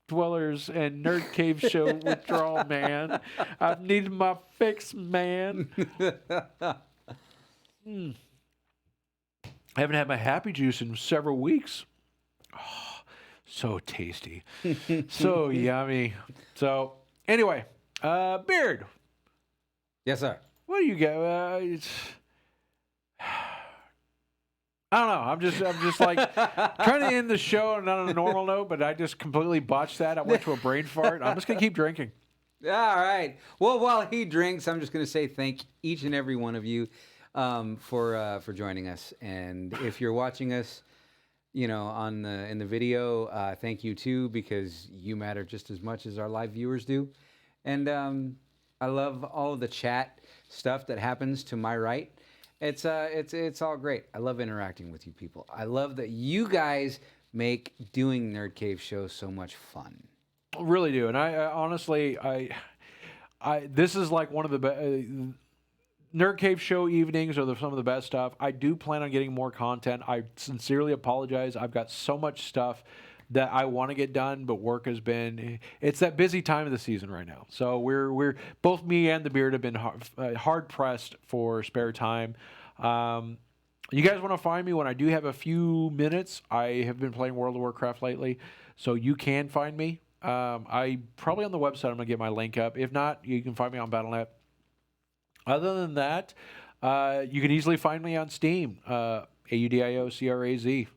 dwellers and nerd cave show withdrawal, man. I've needed my fix, man. I haven't had my happy juice in several weeks. Oh, so tasty. So yummy. So anyway, Beard. Yes, sir. What do you get? I don't know. I'm just like trying to end the show not on a normal note, but I just completely botched that. I went to a brain fart. I'm just gonna keep drinking. All right. Well, while he drinks, I'm just gonna say thank each and every one of you for joining us. And if you're watching us, in the video, thank you too, because you matter just as much as our live viewers do. And I love all of the chat stuff that happens to my right. It's all great. I love interacting with you people. I love that you guys make doing Nerd Cave shows so much fun. Really do. And I honestly, this is like one of the Nerd Cave show evenings are some of the best stuff. I do plan on getting more content. I sincerely apologize. I've got so much stuff that I want to get done, but work has been, it's that busy time of the season right now. So we're both me and the Beard have been hard pressed for spare time. You guys want to find me when I do have a few minutes. I have been playing World of Warcraft lately, so you can find me. I probably on the website, I'm going to get my link up. If not, you can find me on Battle.net. Other than that, you can easily find me on Steam, AUDIOCRAZ.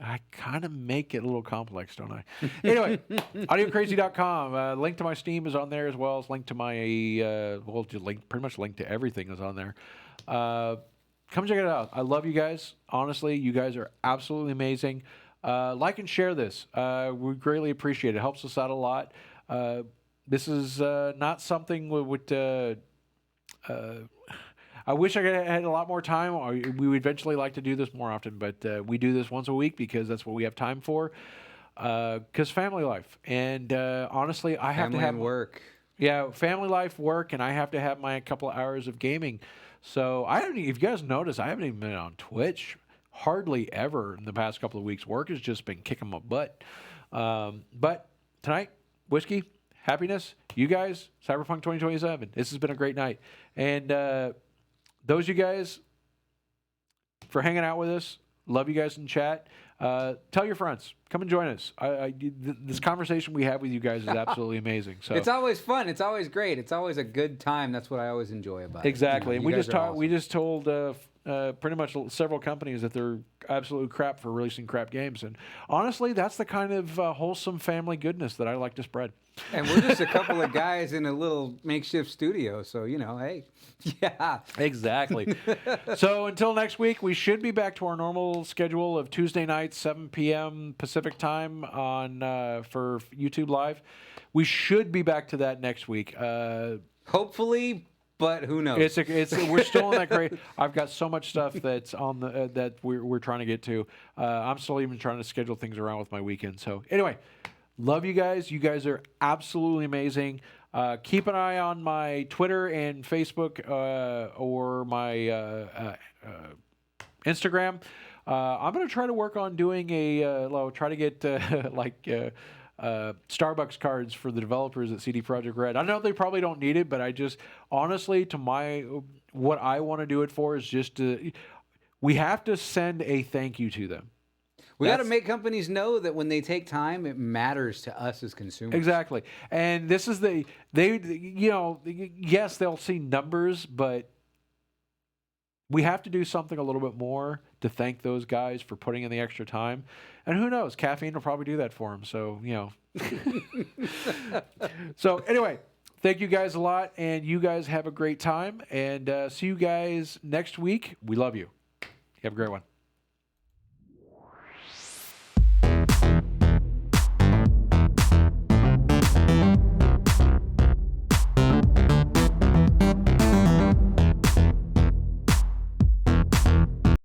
I kind of make it a little complex, don't I? Anyway, AudioCrazy.com. Link to my Steam is on there as well as link to my, pretty much link to everything is on there. Come check it out. I love you guys. Honestly, you guys are absolutely amazing. Like and share this. We greatly appreciate it. It helps us out a lot. This is not something I wish I had a lot more time. We would eventually like to do this more often, but we do this once a week because that's what we have time for. Because family life. And honestly, I have to have work. Yeah, family life, work, and I have to have my couple of hours of gaming. So if you guys notice, I haven't even been on Twitch hardly ever in the past couple of weeks. Work has just been kicking my butt. But tonight, whiskey, happiness, you guys, Cyberpunk 2027. This has been a great night. And those you guys for hanging out with us. Love you guys in chat. Tell your friends. Come and join us. This conversation we have with you guys is absolutely amazing. So it's always fun. It's always great. It's always a good time. That's what I always enjoy about exactly. it. And we just told pretty much several companies that they're absolute crap for releasing crap games. And honestly, that's the kind of wholesome family goodness that I like to spread. And we're just a couple of guys in a little makeshift studio. So, hey, yeah. Exactly. So until next week, we should be back to our normal schedule of Tuesday nights, 7 p.m. Pacific time for YouTube Live. We should be back to that next week. Hopefully, but who knows? We're still in that great. I've got so much stuff that's on the that we're trying to get to. I'm still even trying to schedule things around with my weekend. So anyway, love you guys. You guys are absolutely amazing. Keep an eye on my Twitter and Facebook or my Instagram. I'm going to try to work on doing try to get Starbucks cards for the developers at CD Projekt Red. I know they probably don't need it, but I just honestly, what I want to do it for is just we have to send a thank you to them. We got to make companies know that when they take time, it matters to us as consumers. Exactly. And this is yes, they'll see numbers, but we have to do something a little bit more to thank those guys for putting in the extra time. And who knows, caffeine will probably do that for them. So, So anyway, thank you guys a lot, and you guys have a great time, and see you guys next week. We love you. Have a great one.